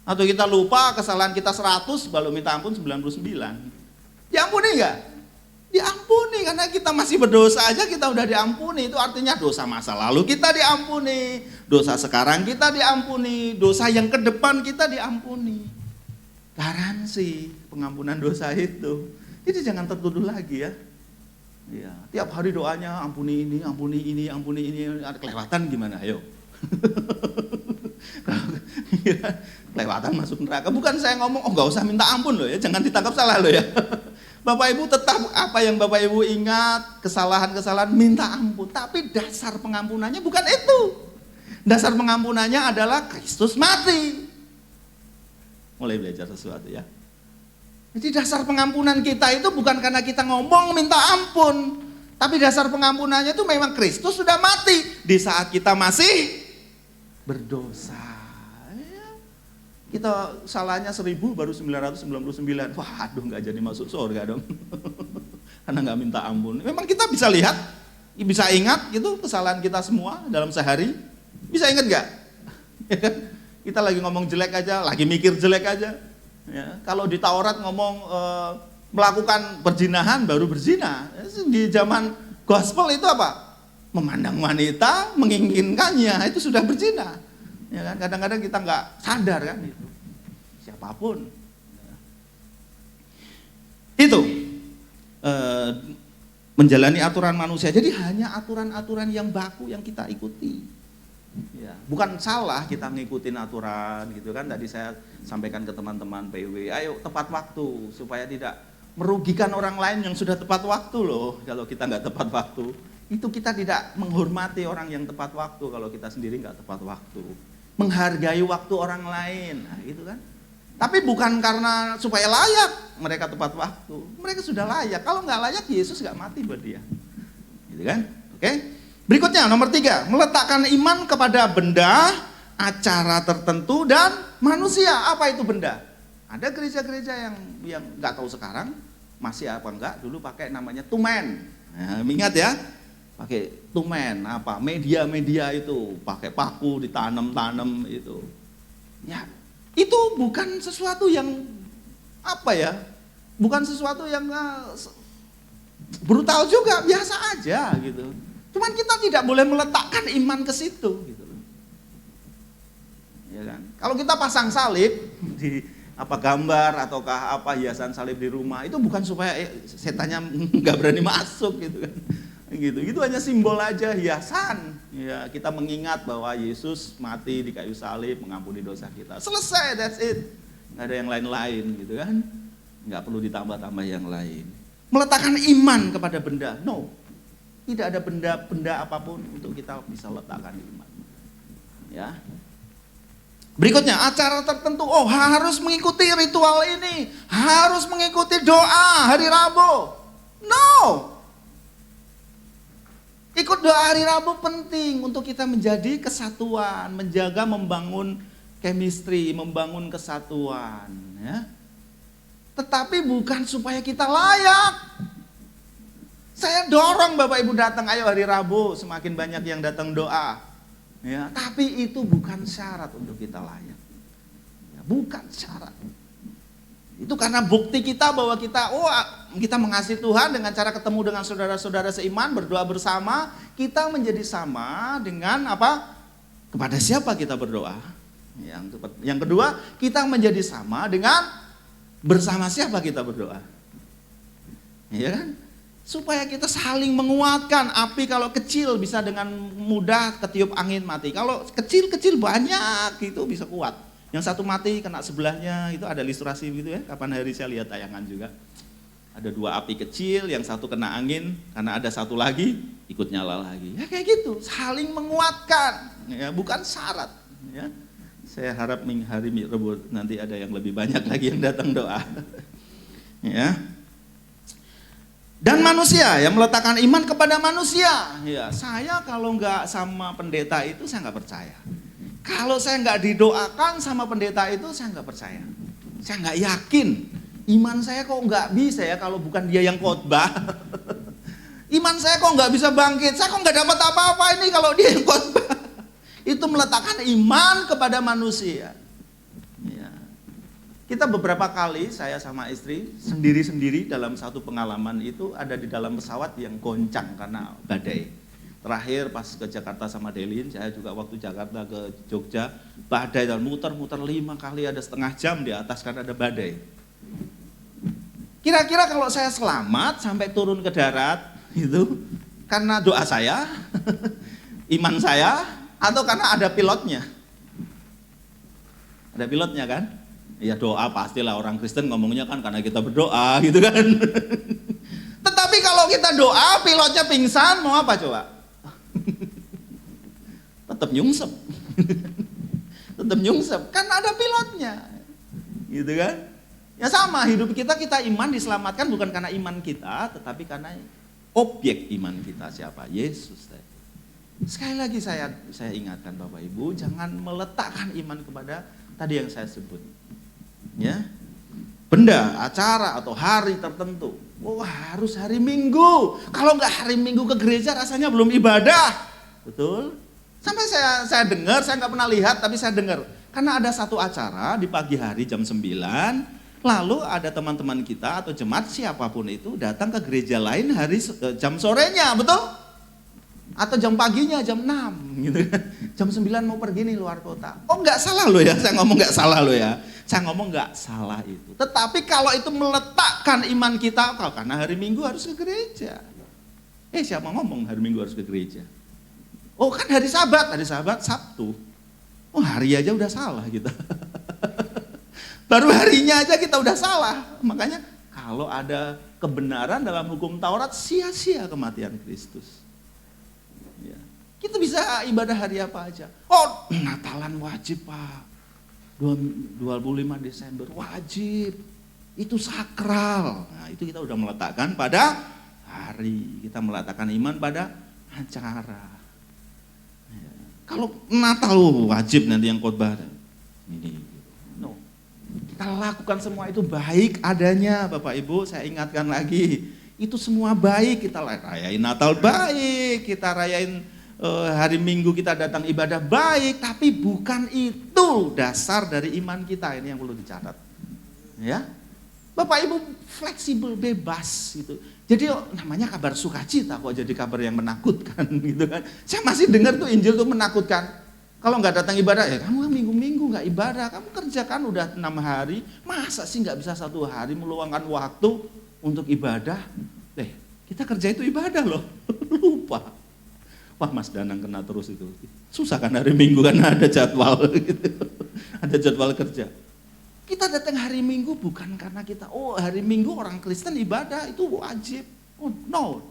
Atau kita lupa kesalahan kita 100 baru minta ampun 99. Diampuni enggak? Diampuni karena kita masih berdosa aja kita udah diampuni. Itu artinya dosa masa lalu kita diampuni, dosa sekarang kita diampuni, dosa yang ke depan kita diampuni. Garansi pengampunan dosa itu. Jadi jangan tertuduh lagi ya. Ya, tiap hari doanya ampuni ini, ampuni ini, ampuni ini. Ada kelewatan gimana? Ayo. Kelewatan masuk neraka. Bukan saya ngomong, oh nggak usah minta ampun loh ya, jangan ditangkap salah loh ya. Bapak Ibu tetap apa yang Bapak Ibu ingat, kesalahan-kesalahan minta ampun. Tapi dasar pengampunannya bukan itu. Dasar pengampunannya adalah Kristus mati. Mulai belajar sesuatu ya. Jadi dasar pengampunan kita itu bukan karena kita ngomong minta ampun. Tapi dasar pengampunannya itu memang Kristus sudah mati di saat kita masih berdosa. Kita salahnya 1000 baru 999. Waduh nggak jadi masuk surga dong. Karena nggak minta ampun. Memang kita bisa lihat, bisa ingat gitu kesalahan kita semua dalam sehari. Bisa ingat nggak? Kita lagi ngomong jelek aja, lagi mikir jelek aja. Ya, kalau di Taurat ngomong melakukan perzinahan baru berzina. Di zaman gospel itu apa? Memandang wanita, menginginkannya, itu sudah berzina. Ya kan, kadang-kadang kita nggak sadar kan itu. Siapapun. Itu menjalani aturan manusia. Jadi hanya aturan-aturan yang baku yang kita ikuti. Ya, bukan salah kita ngikutin aturan gitu kan. Tadi saya sampaikan ke teman-teman PW, ayo tepat waktu supaya tidak merugikan orang lain yang sudah tepat waktu loh. Kalau kita nggak tepat waktu, itu kita tidak menghormati orang yang tepat waktu kalau kita sendiri nggak tepat waktu. Menghargai waktu orang lain, nah itu kan. Tapi bukan karena supaya layak mereka tepat waktu. Mereka sudah layak. Kalau nggak layak, Yesus nggak mati buat dia, gitu kan? Oke. Berikutnya nomor 3, meletakkan iman kepada benda, acara tertentu dan manusia. Apa itu benda? Ada gereja-gereja yang nggak tahu sekarang masih apa enggak. Dulu pakai namanya tumen. Nah, ingat ya. Pakai tumen, apa media-media itu, pakai paku ditanam-tanam itu. Ya, itu bukan sesuatu yang apa ya? Bukan sesuatu yang brutal juga, biasa aja gitu. Cuman kita tidak boleh meletakkan iman ke situ gitu. Ya kan? Kalau kita pasang salib di apa gambar ataukah apa hiasan salib di rumah, itu bukan supaya setannya nggak berani masuk gitu kan. Gitu. Itu hanya simbol aja, hiasan. Ya, kita mengingat bahwa Yesus mati di kayu salib mengampuni dosa kita. Selesai, that's it. Nggak ada yang lain-lain gitu kan. Nggak perlu ditambah-tambah yang lain. Meletakkan iman kepada benda. No. Tidak ada benda-benda apapun untuk kita bisa letakkan iman. Ya. Berikutnya, acara tertentu. Oh, harus mengikuti ritual ini. Harus mengikuti doa hari Rabu. No. Ikut doa hari Rabu penting untuk kita menjadi kesatuan, menjaga, membangun chemistry, membangun kesatuan. Ya. Tetapi bukan supaya kita layak. Saya dorong Bapak Ibu datang, ayo hari Rabu, semakin banyak yang datang doa. Ya, tapi itu bukan syarat untuk kita layak. Ya, bukan syarat. Itu karena bukti kita bahwa kita mengasihi Tuhan dengan cara ketemu dengan saudara-saudara seiman, berdoa bersama, kita menjadi sama dengan apa? Kepada siapa kita berdoa? Yang kedua, kita menjadi sama dengan bersama siapa kita berdoa. Ya kan? Supaya kita saling menguatkan. Api kalau kecil bisa dengan mudah ketiup angin mati. Kalau kecil-kecil banyak itu bisa kuat. Yang satu mati kena sebelahnya, itu ada ilustrasi gitu ya. Kapan hari saya lihat tayangan juga. Ada 2 api kecil, yang satu kena angin, karena ada satu lagi ikut nyala lagi. Ya kayak gitu, saling menguatkan. Ya, bukan syarat. Ya. Saya harap hari Rabu nanti ada yang lebih banyak lagi yang datang doa. Ya. Dan manusia, yang meletakkan iman kepada manusia. Ya, saya kalau nggak sama pendeta itu saya nggak percaya. Kalau saya nggak didoakan sama pendeta itu saya nggak percaya. Saya nggak yakin. Iman saya kok nggak bisa ya kalau bukan dia yang khotbah. Iman saya kok nggak bisa bangkit. Saya kok nggak dapat apa-apa ini kalau dia yang khotbah. Itu meletakkan iman kepada manusia. Ya. Kita beberapa kali, saya sama istri, sendiri-sendiri dalam satu pengalaman itu ada di dalam pesawat yang goncang karena badai. Terakhir pas ke Jakarta sama Delin, saya juga waktu Jakarta ke Jogja, badai dan muter-muter 5 kali, ada setengah jam di atas karena ada badai. Kira-kira kalau saya selamat sampai turun ke darat, itu karena doa saya, iman saya, atau karena ada pilotnya? Ada pilotnya kan? Ya doa pastilah, orang Kristen ngomongnya kan karena kita berdoa gitu kan. Tetapi kalau kita doa pilotnya pingsan, mau apa coba? Tetap nyungsep. Tetap nyungsep karena ada pilotnya. Gitu kan? Ya sama, hidup kita iman diselamatkan bukan karena iman kita, tetapi karena objek iman kita siapa? Yesus. Sekali lagi saya ingatkan Bapak Ibu, jangan meletakkan iman kepada tadi yang saya sebut. Ya, benda, acara atau hari tertentu. Oh, harus hari Minggu. Kalau nggak hari Minggu ke gereja rasanya belum ibadah. Betul? Sampai saya dengar, saya nggak pernah lihat, tapi saya dengar. Karena ada satu acara di pagi hari jam 9, lalu ada teman-teman kita atau jemaat siapapun itu datang ke gereja lain hari jam sorenya, betul? Atau jam paginya jam 6 gitu kan. Jam 9 mau pergi nih luar kota. Oh, nggak salah loh ya, saya ngomong nggak salah loh ya. Saya ngomong nggak salah itu. Tetapi kalau itu meletakkan iman kita, karena hari Minggu harus ke gereja. Siapa ngomong hari Minggu harus ke gereja? Oh, kan hari Sabat Sabtu. Oh, hari aja udah salah gitu. Baru harinya aja kita udah salah. Makanya kalau ada kebenaran dalam hukum Taurat, sia-sia kematian Kristus. Ya. Kita bisa ibadah hari apa aja. Oh, Natalan wajib Pak. 25 Desember wajib. Itu sakral. Nah, itu kita udah meletakkan pada hari. Kita meletakkan iman pada acara. Ya. Kalau Natal wajib nanti yang khotbah. Ini. No. Kita lakukan semua itu baik adanya Bapak Ibu, saya ingatkan lagi. Itu semua baik, kita rayain Natal baik, kita rayain hari Minggu kita datang ibadah baik, tapi bukan itu dasar dari iman kita, ini yang perlu dicatat. Ya, Bapak Ibu fleksibel, bebas gitu. Jadi namanya kabar sukacita kok jadi kabar yang menakutkan gitu kan. Saya masih dengar tuh Injil tuh menakutkan. Kalau nggak datang ibadah ya kamu minggu-minggu nggak ibadah, kamu kerjakan udah 6 hari, masa sih nggak bisa 1 hari meluangkan waktu untuk ibadah? Kita kerja itu ibadah loh, lupa. Wah, Mas Danang kena terus itu. Susah kan hari Minggu karena ada jadwal gitu. Ada jadwal kerja. Kita datang hari Minggu bukan karena kita, hari Minggu orang Kristen ibadah itu wajib. Oh no,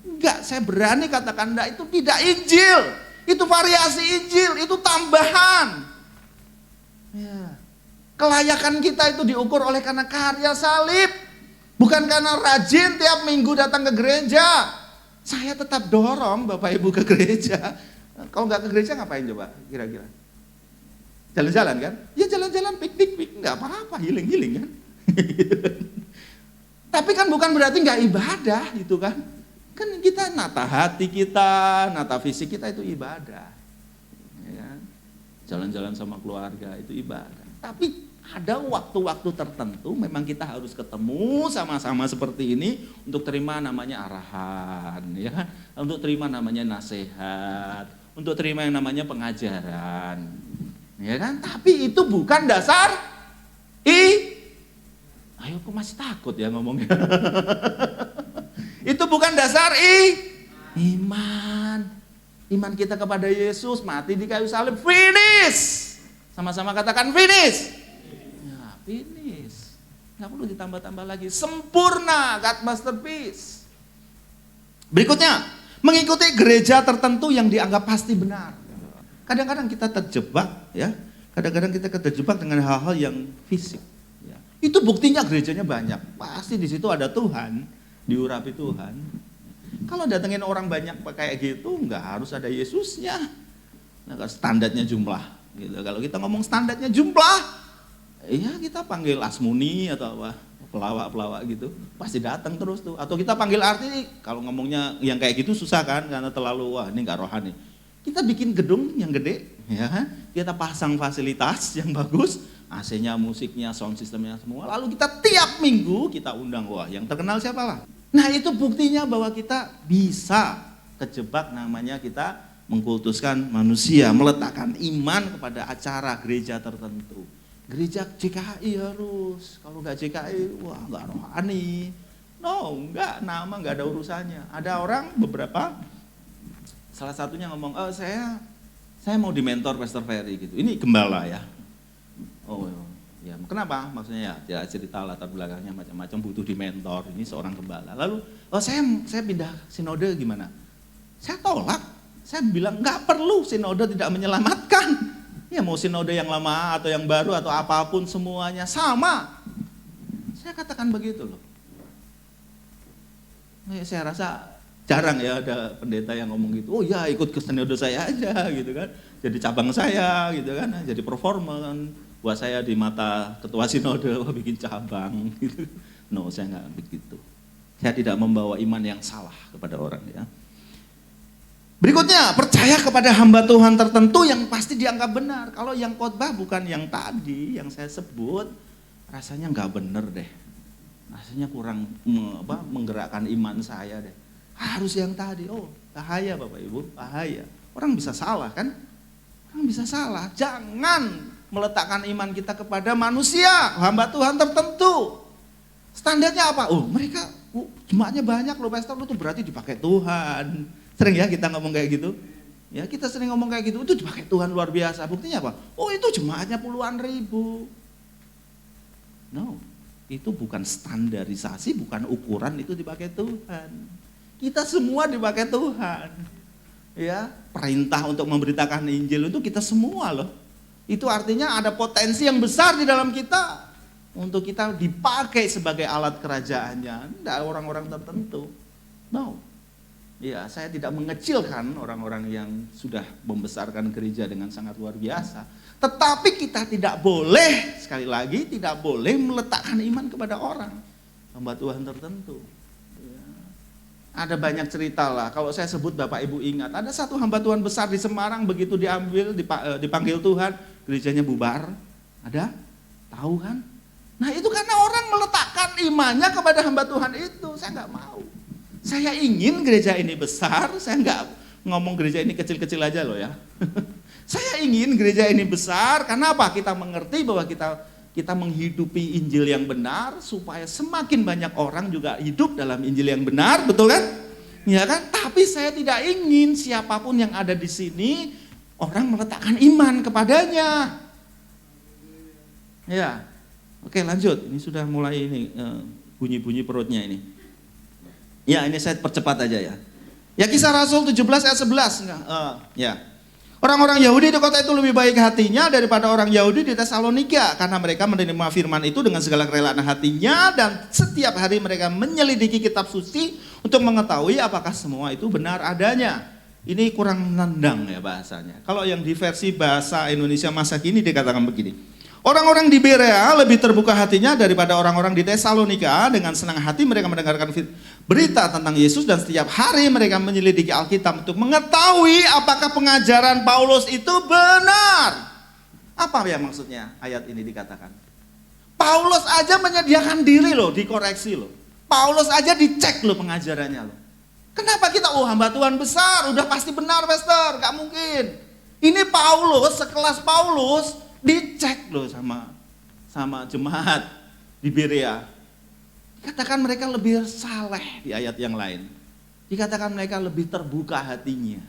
enggak, saya berani katakan enggak, itu tidak Injil. Itu variasi Injil, itu tambahan. Ya. Kelayakan kita itu diukur oleh karena karya salib. Bukan karena rajin tiap minggu datang ke gereja. Saya tetap dorong Bapak Ibu ke gereja. Kalau nggak ke gereja ngapain coba kira-kira? Jalan-jalan kan? Ya jalan-jalan, piknik, nggak apa-apa, healing kan? Tapi kan bukan berarti nggak ibadah gitu kan? Kan kita nata hati kita, nata fisik kita itu ibadah. Ya kan? Jalan-jalan sama keluarga itu ibadah. Tapi ada waktu-waktu tertentu memang kita harus ketemu sama-sama seperti ini untuk terima namanya arahan, ya kan? Untuk terima namanya nasihat, untuk terima yang namanya pengajaran, ya kan? Tapi itu bukan dasar ayo kok masih takut ya ngomongnya. Itu bukan dasar iman. Iman kita kepada Yesus mati di kayu salib, finish. Sama-sama katakan finish. Finish, nggak perlu ditambah-tambah lagi, sempurna, God masterpiece. Berikutnya, mengikuti gereja tertentu yang dianggap pasti benar. Kadang-kadang kita terjebak, ya. Kadang-kadang kita terjebak dengan hal-hal yang fisik. Ya. Itu buktinya gerejanya banyak, pasti di situ ada Tuhan, diurapi Tuhan. Kalau datengin orang banyak kayak gitu, nggak harus ada Yesusnya. Nah, standarnya jumlah. Gitu. Kalau kita ngomong standarnya jumlah. Iya, kita panggil Asmuni atau apa, pelawak-pelawak gitu, pasti datang terus tuh. Atau kita panggil arti, kalau ngomongnya yang kayak gitu susah kan, karena terlalu, wah ini nggak rohani. Kita bikin gedung yang gede, ya, kita pasang fasilitas yang bagus, AC-nya, musiknya, sound systemnya semua. Lalu kita tiap minggu kita undang, wah yang terkenal siapa lah. Nah itu buktinya bahwa kita bisa kejebak namanya kita mengkultuskan manusia, meletakkan iman kepada acara gereja tertentu. Gereja JKI harus, kalau nggak JKI, wah nggak rohani. No, nggak, nama nggak ada urusannya. Ada orang beberapa, salah satunya ngomong, saya mau dimentor Pastor Ferry gitu. Ini gembala ya. Oh ya, kenapa? Maksudnya ya cerita latar belakangnya macam-macam, butuh dimentor. Ini seorang gembala. Lalu, saya pindah sinode gimana? Saya tolak. Saya bilang nggak perlu, sinode tidak menyelamatkan. Ya mau sinode yang lama atau yang baru atau apapun semuanya sama. Saya katakan begitu loh. Saya rasa jarang ya ada pendeta yang ngomong gitu, oh ya ikut ke sinode saya aja gitu kan, jadi cabang saya gitu kan, jadi performan buat saya di mata ketua sinode, wah bikin cabang gitu. No, saya nggak begitu. Saya tidak membawa iman yang salah kepada orang ya. Berikutnya, percaya kepada hamba Tuhan tertentu yang pasti dianggap benar. Kalau yang khotbah bukan yang tadi yang saya sebut, rasanya nggak benar deh. Rasanya kurang menggerakkan iman saya deh. Harus yang tadi. Oh, bahaya Bapak Ibu, bahaya. Orang bisa salah kan? Orang bisa salah. Jangan meletakkan iman kita kepada manusia, hamba Tuhan tertentu. Standarnya apa? Oh, mereka jemaatnya banyak loh, pastor, itu berarti dipakai Tuhan. Sering ya kita ngomong kayak gitu. Ya, kita sering ngomong kayak gitu, itu dipakai Tuhan luar biasa. Buktinya apa? Oh, itu jemaatnya puluhan ribu. No. Itu bukan standarisasi, bukan ukuran itu dipakai Tuhan. Kita semua dipakai Tuhan. Ya, perintah untuk memberitakan Injil itu kita semua loh. Itu artinya ada potensi yang besar di dalam kita untuk kita dipakai sebagai alat kerajaannya. Tidak orang-orang tertentu. No. Ya, saya tidak mengecilkan orang-orang yang sudah membesarkan gereja dengan sangat luar biasa. Tetapi kita tidak boleh, sekali lagi, tidak boleh meletakkan iman kepada orang, hamba Tuhan tertentu. Ya. Ada banyak cerita lah, kalau saya sebut Bapak Ibu ingat, ada satu hamba Tuhan besar di Semarang, begitu dipanggil Tuhan, gerejanya bubar. Ada? Tahu kan? Nah itu karena orang meletakkan imannya kepada hamba Tuhan itu, saya nggak mau. Saya ingin gereja ini besar, saya nggak ngomong gereja ini kecil-kecil aja loh ya. Saya ingin gereja ini besar, karena apa? Kita mengerti bahwa kita menghidupi Injil yang benar, supaya semakin banyak orang juga hidup dalam Injil yang benar, betul kan? Ya kan? Tapi saya tidak ingin siapapun yang ada di sini, orang meletakkan iman kepadanya. Ya, oke lanjut, ini sudah mulai ini bunyi-bunyi perutnya ini. Ya ini saya percepat aja ya. Ya Kisah Rasul 17 ayat 11. Ya. Orang-orang Yahudi di kota itu lebih baik hatinya daripada orang Yahudi di Tesalonika, karena mereka menerima firman itu dengan segala kerelaan hatinya, dan setiap hari mereka menyelidiki kitab suci untuk mengetahui apakah semua itu benar adanya. Ini kurang nendang ya bahasanya. Kalau yang di versi bahasa Indonesia masa kini dikatakan begini. Orang-orang di Berea lebih terbuka hatinya daripada orang-orang di Tesalonika. Dengan senang hati mereka mendengarkan berita tentang Yesus, dan setiap hari mereka menyelidiki Alkitab untuk mengetahui apakah pengajaran Paulus itu benar. Apa ya maksudnya ayat ini dikatakan? Paulus aja menyediakan diri loh, dikoreksi loh. Paulus aja dicek loh pengajarannya loh. Kenapa kita, hamba Tuhan besar, udah pasti benar pastor, gak mungkin. Ini Paulus, sekelas Paulus, dicek loh sama jemaat di Berea. Dikatakan mereka lebih saleh di ayat yang lain. Dikatakan mereka lebih terbuka hatinya.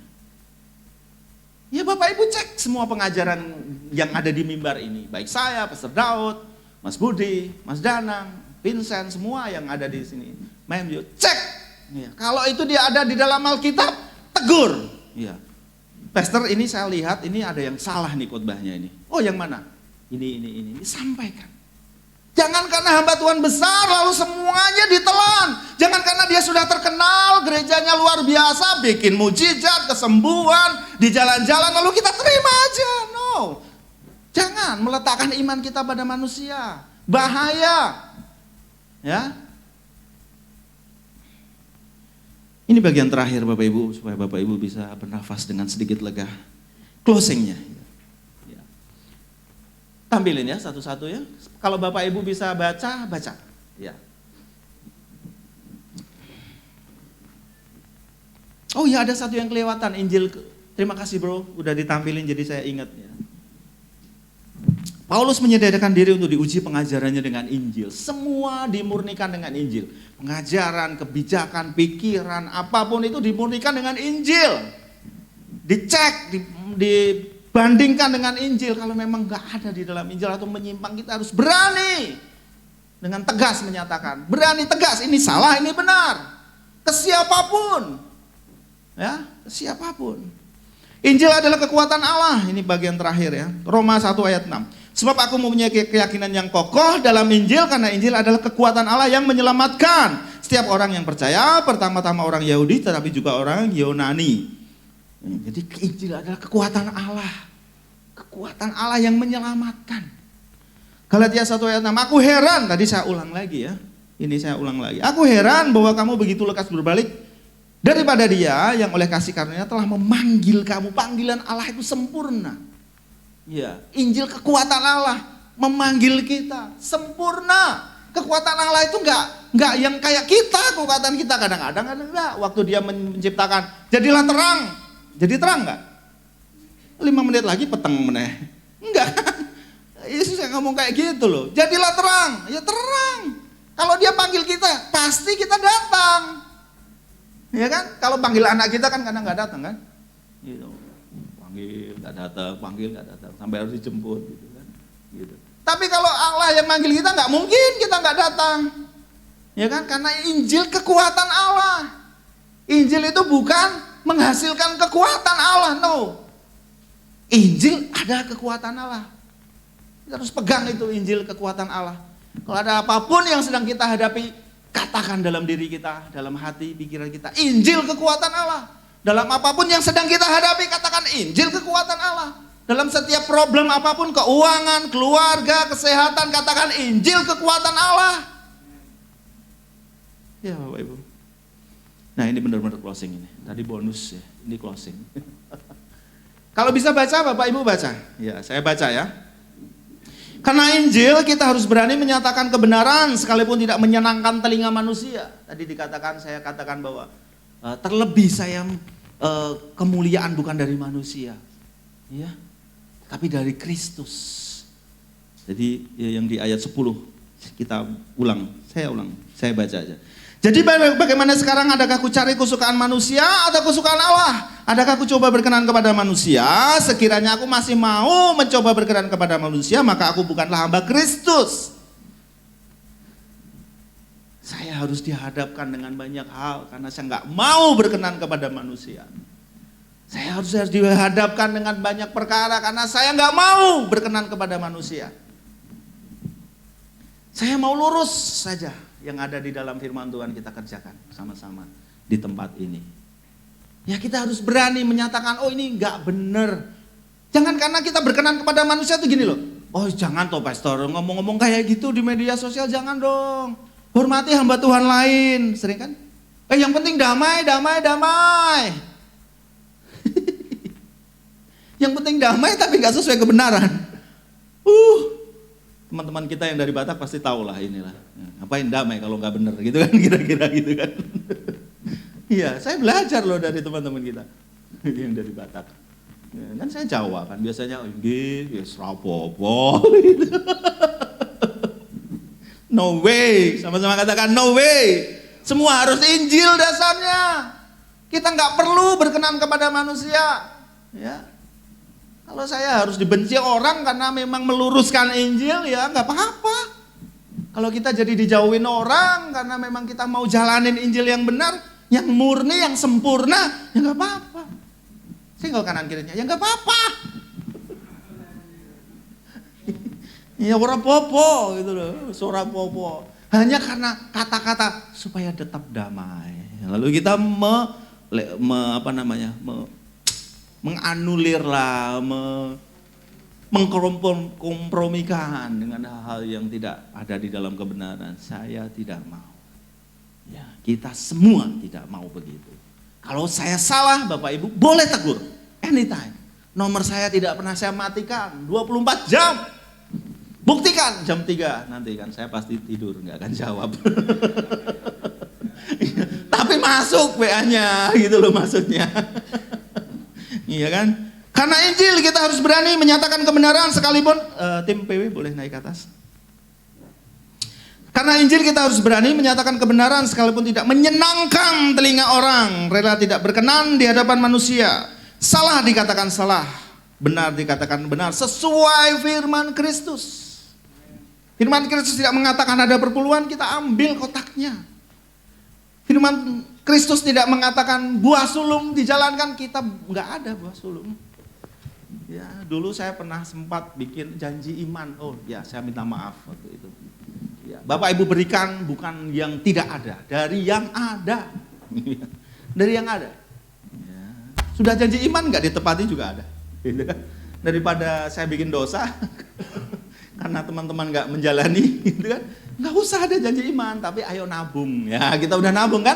Ya Bapak Ibu cek semua pengajaran yang ada di mimbar ini. Baik saya, Pastor Daud, Mas Budi, Mas Danang, Vincent, semua yang ada di sini. Main yuk cek. Ya, kalau itu dia ada di dalam Alkitab, tegur. Ya. Pastor ini saya lihat ini ada yang salah nih khotbahnya ini. Oh yang mana? Ini sampaikan. Jangan karena hamba Tuhan besar lalu semuanya ditelan. Jangan karena dia sudah terkenal, gerejanya luar biasa, bikin mujizat, kesembuhan di jalan-jalan lalu kita terima aja. No. Jangan meletakkan iman kita pada manusia. Bahaya. Ya. Ini bagian terakhir Bapak Ibu, supaya Bapak Ibu bisa bernafas dengan sedikit lega. Closingnya. Tampilin ya satu-satu ya. Kalau Bapak Ibu bisa baca, baca. Ya. Oh ya, ada satu yang kelewatan, Injil. Terima kasih bro, udah ditampilin jadi saya ingat ya. Paulus menyediakan diri untuk diuji pengajarannya dengan Injil. Semua dimurnikan dengan Injil. Pengajaran, kebijakan, pikiran, apapun itu dimurnikan dengan Injil. Dicek, dibandingkan dengan Injil. Kalau memang gak ada di dalam Injil atau menyimpang, kita harus berani dengan tegas menyatakan. Berani tegas, ini salah, ini benar. Ke siapapun. Ya, ke siapapun. Injil adalah kekuatan Allah. Ini bagian terakhir ya. Roma 1 ayat 6. Sebab aku mempunyai keyakinan yang kokoh dalam Injil, karena Injil adalah kekuatan Allah yang menyelamatkan setiap orang yang percaya, pertama-tama orang Yahudi tetapi juga orang Yunani. Jadi Injil adalah kekuatan Allah. Kekuatan Allah yang menyelamatkan. Galatia 1 ayat 6. Aku heran, tadi saya ulang lagi ya. Ini saya ulang lagi. Aku heran bahwa kamu begitu lekas berbalik daripada Dia yang oleh kasih karunia telah memanggil kamu. Panggilan Allah itu sempurna. Ya, Injil kekuatan Allah memanggil kita sempurna. Kekuatan Allah itu enggak yang kayak kita, kekuatan kita kadang-kadang enggak. Waktu Dia menciptakan, jadilah terang. Jadi terang enggak? 5 menit lagi peteng meneh. Enggak. Yesus yang ngomong kayak gitu loh. Jadilah terang. Ya terang. Kalau Dia panggil kita, pasti kita datang. Ya kan? Kalau panggil anak kita kan kadang enggak datang kan? Gitu. Panggil nggak datang, sampai harus dijemput gitu kan. Gitu. Tapi kalau Allah yang manggil kita, nggak mungkin kita nggak datang, ya kan? Karena Injil kekuatan Allah. Injil itu bukan menghasilkan kekuatan Allah, no. Injil ada kekuatan Allah. Kita harus pegang itu Injil kekuatan Allah. Kalau ada apapun yang sedang kita hadapi, katakan dalam diri kita, dalam hati, pikiran kita, Injil kekuatan Allah. Dalam apapun yang sedang kita hadapi, katakan Injil kekuatan Allah. Dalam setiap problem apapun, keuangan, keluarga, kesehatan, katakan Injil kekuatan Allah. Ya Bapak Ibu. Nah ini benar-benar closing ini. Tadi bonus ya, ini closing. Kalau bisa baca, Bapak Ibu baca. Ya, saya baca ya. Karena Injil kita harus berani menyatakan kebenaran sekalipun tidak menyenangkan telinga manusia. Tadi dikatakan, saya katakan bahwa terlebih saya kemuliaan bukan dari manusia, ya, tapi dari Kristus. Jadi ya, yang di ayat 10 kita ulang, saya baca aja. Jadi bagaimana sekarang, adakah ku cari kesukaan manusia atau kesukaan Allah? Adakah ku coba berkenan kepada manusia? Sekiranya aku masih mau mencoba berkenan kepada manusia, maka aku bukanlah hamba Kristus. Saya harus dihadapkan dengan banyak hal karena saya nggak mau berkenan kepada manusia. Saya harus dihadapkan dengan banyak perkara karena saya nggak mau berkenan kepada manusia. Saya mau lurus saja yang ada di dalam firman Tuhan kita kerjakan sama-sama di tempat ini. Ya kita harus berani menyatakan, oh ini nggak benar. Jangan karena kita berkenan kepada manusia tuh gini loh. Oh jangan toh pastor ngomong-ngomong kayak gitu di media sosial, jangan dong. Hormati hamba Tuhan lain, sering kan? Yang penting damai. Yang penting damai tapi nggak sesuai kebenaran. Teman-teman kita yang dari Batak pasti tahu lah inilah. Ngapain damai kalau nggak benar gitu kan, kira-kira gitu kan? Iya, saya belajar loh dari teman-teman kita yang dari Batak. Kan saya Jawa kan, biasanya nggih, wis rapopo. No way, sama-sama katakan no way. Semua harus Injil dasarnya. Kita nggak perlu berkenan kepada manusia. Ya, kalau saya harus dibenci orang karena memang meluruskan Injil, ya nggak apa-apa. Kalau kita jadi dijauhin orang karena memang kita mau jalanin Injil yang benar, yang murni, yang sempurna, ya nggak apa-apa. Singgol kanan kirinya, ya nggak apa-apa. Ya ora popo gitu loh, ora popo. Hanya karena kata-kata supaya tetap damai. Lalu kita menganulir lah, mengkompromikan dengan hal-hal yang tidak ada di dalam kebenaran. Saya tidak mau. Ya, kita semua tidak mau begitu. Kalau saya salah, Bapak Ibu boleh tegur anytime. Nomor saya tidak pernah saya matikan 24 jam. Buktikan jam 3 nanti kan saya pasti tidur, nggak akan jawab. Tapi masuk WA-nya gitu loh maksudnya. Iya kan? Karena Injil kita harus berani menyatakan kebenaran sekalipun tim PW boleh naik ke atas. Karena Injil kita harus berani menyatakan kebenaran sekalipun tidak menyenangkan telinga orang, rela tidak berkenan di hadapan manusia. Salah dikatakan salah, benar dikatakan benar, sesuai firman Kristus. Firman Kristus tidak mengatakan ada perpuluhan, kita ambil kotaknya. Firman Kristus tidak mengatakan buah sulung dijalankan, kita nggak ada buah sulung. Ya, dulu saya pernah sempat bikin janji iman. Oh ya, saya minta maaf waktu itu. Ya, Bapak Ibu berikan bukan yang tidak ada, dari yang ada. Dari yang ada. Ya. Sudah janji iman nggak ditepati juga ada. Daripada saya bikin dosa karena teman-teman nggak menjalani, gitu kan? Nggak usah ada janji iman, tapi ayo nabung. Ya, kita udah nabung kan?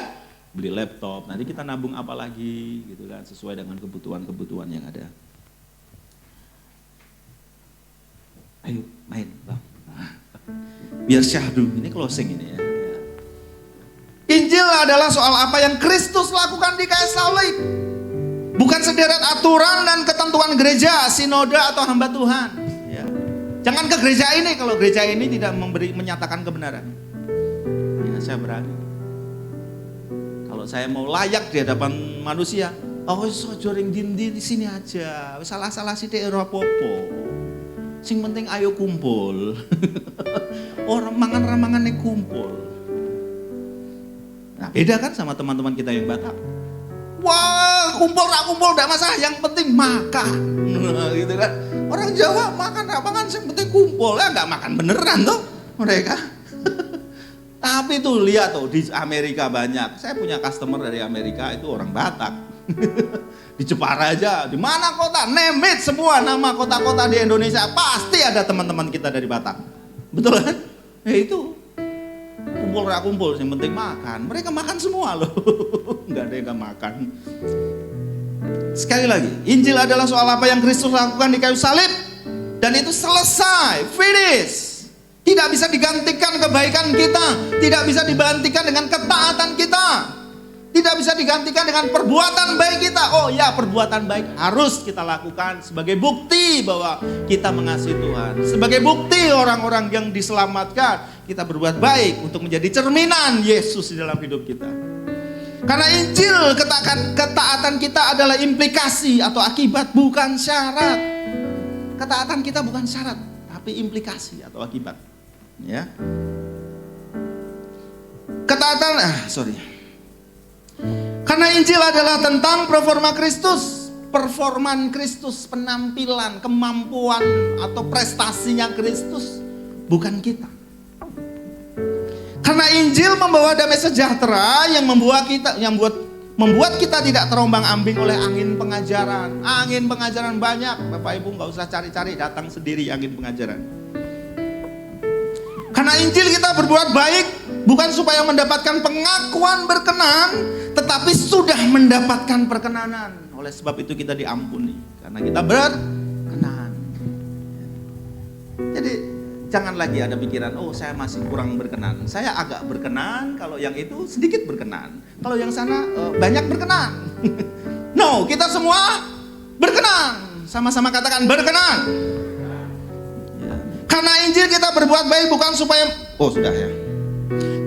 Beli laptop. Nanti kita nabung apa lagi, gitu kan? Sesuai dengan kebutuhan-kebutuhan yang ada. Ayo main, Bang. Biar syahdu, ini closing ini ya. Injil adalah soal apa yang Kristus lakukan di kayu salib. Bukan sederet aturan dan ketentuan gereja, sinode atau hamba Tuhan. Ya. Jangan ke gereja ini kalau gereja ini tidak menyatakan kebenaran. Ya, saya berani. Kalau saya mau layak di hadapan manusia, oh sojo ring dindi di sini aja. Salah-salah sithik ora apa-apa. Sing penting ayo kumpul. Orang mangan-ramangane kumpul. Nah, beda kan sama teman-teman kita yang Batak. Wah, kumpul rak kumpul enggak masalah, yang penting makan. Gitu kan. Orang Jawa makan ramangan yang penting kumpul. Ya enggak makan beneran tuh mereka. Tapi tuh lihat tuh di Amerika banyak. Saya punya customer dari Amerika itu orang Batak. Di Jepara aja, di mana kota, name it semua nama kota-kota di Indonesia pasti ada teman-teman kita dari Batak, betul kan? Ya itu kumpul rak kumpul, yang penting makan. Mereka makan semua loh, nggak ada yang nggak makan. Sekali lagi, Injil adalah soal apa yang Kristus lakukan di kayu salib dan itu selesai, finish. Tidak bisa digantikan kebaikan kita, tidak bisa digantikan dengan ketaatan kita. Tidak bisa digantikan dengan perbuatan baik kita. Oh ya, perbuatan baik harus kita lakukan sebagai bukti bahwa kita mengasihi Tuhan. Sebagai bukti orang-orang yang diselamatkan, kita berbuat baik untuk menjadi cerminan Yesus di dalam hidup kita. Karena Injil, ketaatan kita adalah implikasi atau akibat, bukan syarat. Ketaatan kita bukan syarat, tapi implikasi atau akibat. Ya. Ketaatan, Karena Injil adalah tentang performa Kristus, performan Kristus, penampilan, kemampuan atau prestasinya Kristus, bukan kita. Karena Injil membawa damai sejahtera yang membuat kita tidak terombang-ambing oleh angin pengajaran. Angin pengajaran banyak, Bapak Ibu nggak usah cari-cari, datang sendiri angin pengajaran. Karena Injil kita berbuat baik bukan supaya mendapatkan pengakuan berkenan, tetapi sudah mendapatkan perkenanan. Oleh sebab itu kita diampuni karena kita berkenan. Jadi jangan lagi ada pikiran, oh saya masih kurang berkenan. Saya agak berkenan, kalau yang itu sedikit berkenan. Kalau yang sana banyak berkenan. No, kita semua berkenan. Sama-sama katakan berkenan. Karena Injil kita berbuat baik bukan supaya, sudah ya.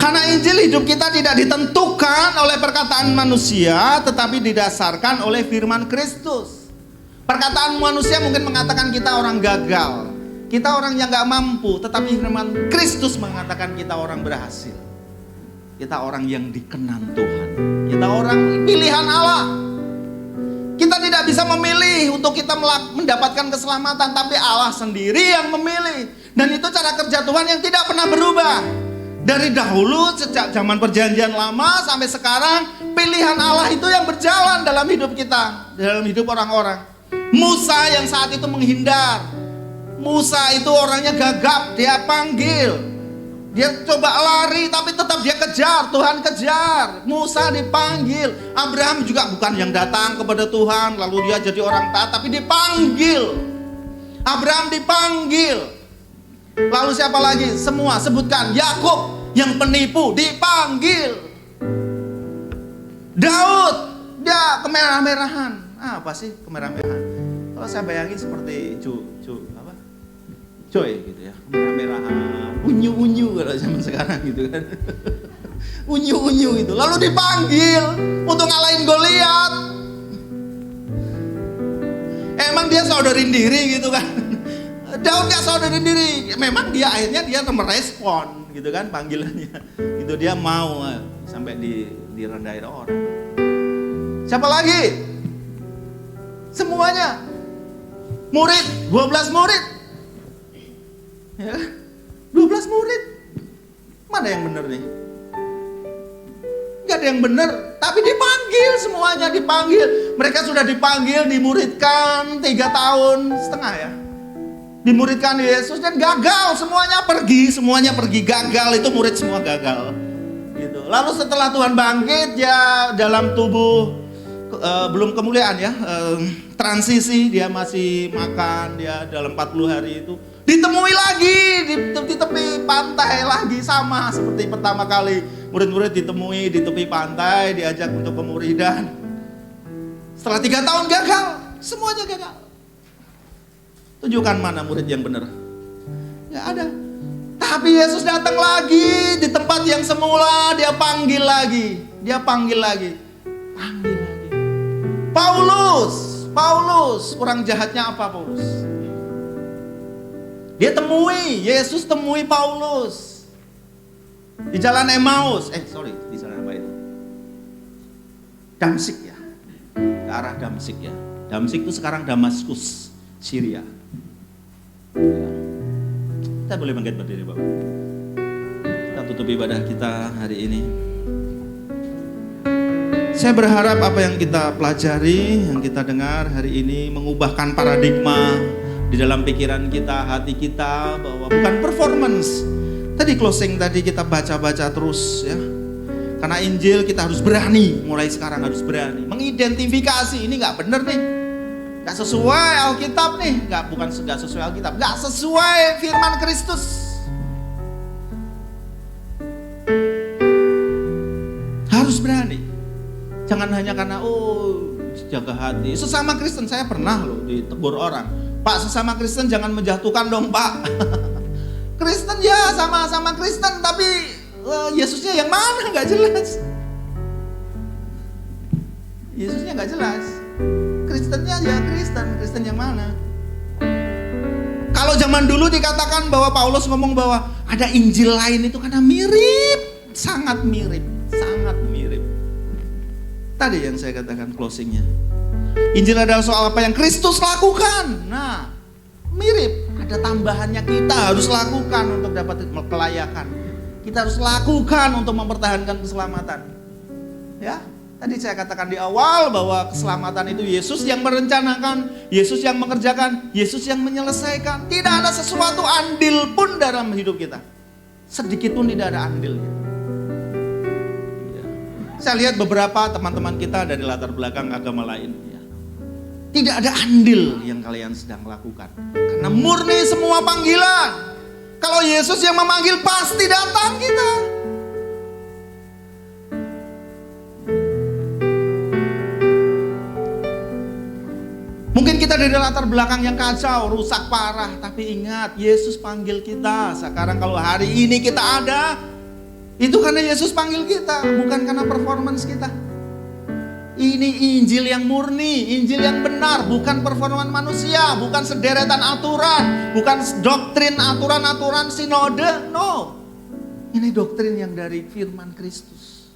Karena Injil hidup kita tidak ditentukan oleh perkataan manusia, tetapi didasarkan oleh firman Kristus. Perkataan manusia mungkin mengatakan kita orang gagal, kita orang yang gak mampu, tetapi firman Kristus mengatakan kita orang berhasil. Kita orang yang dikenan Tuhan, kita orang pilihan Allah. Kita tidak bisa memilih untuk kita mendapatkan keselamatan, tapi Allah sendiri yang memilih. Dan itu cara kerja Tuhan yang tidak pernah berubah. Dari dahulu, sejak zaman perjanjian lama sampai sekarang, pilihan Allah itu yang berjalan dalam hidup kita, dalam hidup orang-orang. Musa yang saat itu menghindar, Musa itu orangnya gagap, dia panggil, dia coba lari tapi tetap dia kejar, Tuhan kejar. Musa dipanggil. Abraham juga bukan yang datang kepada Tuhan lalu dia jadi orang taat, tapi dipanggil. Abraham dipanggil. Lalu siapa lagi? Semua sebutkan. Yakub yang penipu dipanggil. Daud, dia kemerah-merahan. Apa sih kemerah-merahan? Kalau saya bayangin seperti Joy gitu ya, kemerah-merahan, unyu-unyu kalau zaman sekarang gitu kan. Unyu-unyu itu. Lalu dipanggil untuk ngalahin Goliat. Emang dia saudarin diri gitu kan. Daud gak saudarin diri. Memang dia akhirnya merespon gitu kan panggilannya. Gitu dia mau sampai direndahin orang. Siapa lagi? Semuanya. Murid, 12 murid. Ya, 12 murid. Mana yang benar nih? Gak ada yang benar, tapi dipanggil, semuanya dipanggil. Mereka sudah dipanggil, dimuridkan 3 tahun setengah ya. Dimuridkan Yesus dan gagal, semuanya pergi, gagal, itu murid semua gagal. Gitu. Lalu setelah Tuhan bangkit, ya dalam tubuh belum kemuliaan ya, transisi, dia masih makan, dia dalam 40 hari itu ditemui lagi di tepi pantai lagi, sama seperti pertama kali murid-murid ditemui di tepi pantai, diajak untuk pemuridan. Setelah 3 tahun gagal, semuanya gagal. Tunjukkan mana murid yang benar. Gak ada. Tapi Yesus datang lagi di tempat yang semula, dia panggil lagi. Panggil lagi. Paulus, kurang jahatnya apa Paulus? Yesus temui Paulus di jalan Emmaus. Di jalan apa itu? Damsik ya, ke arah Damsik ya. Damsik itu sekarang Damaskus, Syria. Ya. Kita boleh bangkit berdiri Bapak. Kita tutup ibadah kita hari ini. Saya berharap apa yang kita pelajari, yang kita dengar hari ini mengubahkan paradigma di dalam pikiran kita, hati kita, bahwa bukan performance. Tadi closing tadi kita baca-baca terus ya. Karena Injil kita harus berani, mulai sekarang harus berani mengidentifikasi ini nggak benar nih, nggak sesuai Alkitab nih, bukan nggak sesuai Alkitab, nggak sesuai firman Kristus. Harus berani. Jangan hanya karena jaga hati. Sesama Kristen, saya pernah loh ditegur orang, Pak, sesama Kristen jangan menjatuhkan dong Pak. Kristen ya sama-sama Kristen, tapi Yesusnya yang mana gak jelas. Yesusnya gak jelas. Kristennya ya Kristen yang mana. Kalau zaman dulu dikatakan bahwa Paulus ngomong bahwa ada Injil lain itu karena mirip, sangat mirip. Tadi yang saya katakan closingnya. Injil adalah soal apa yang Kristus lakukan. Nah, mirip. Ada tambahannya kita harus lakukan untuk dapat kelayakan. Kita harus lakukan untuk mempertahankan keselamatan. Ya, tadi saya katakan di awal bahwa keselamatan itu Yesus yang merencanakan, Yesus yang mengerjakan, Yesus yang menyelesaikan. Tidak ada sesuatu andil pun dalam hidup kita. Sedikit pun tidak ada andilnya. Saya lihat beberapa teman-teman kita dari latar belakang agama lain ya. Tidak ada andil yang kalian sedang lakukan. Karena murni semua panggilan. Kalau Yesus yang memanggil pasti datang kita. Mungkin kita dari latar belakang yang kacau, rusak parah. Tapi ingat, Yesus panggil kita. Sekarang kalau hari ini kita ada, itu karena Yesus panggil kita, bukan karena performance kita. Ini Injil yang murni, Injil yang benar, bukan performan manusia, bukan sederetan aturan, bukan doktrin aturan-aturan sinode. No, ini doktrin yang dari firman Kristus.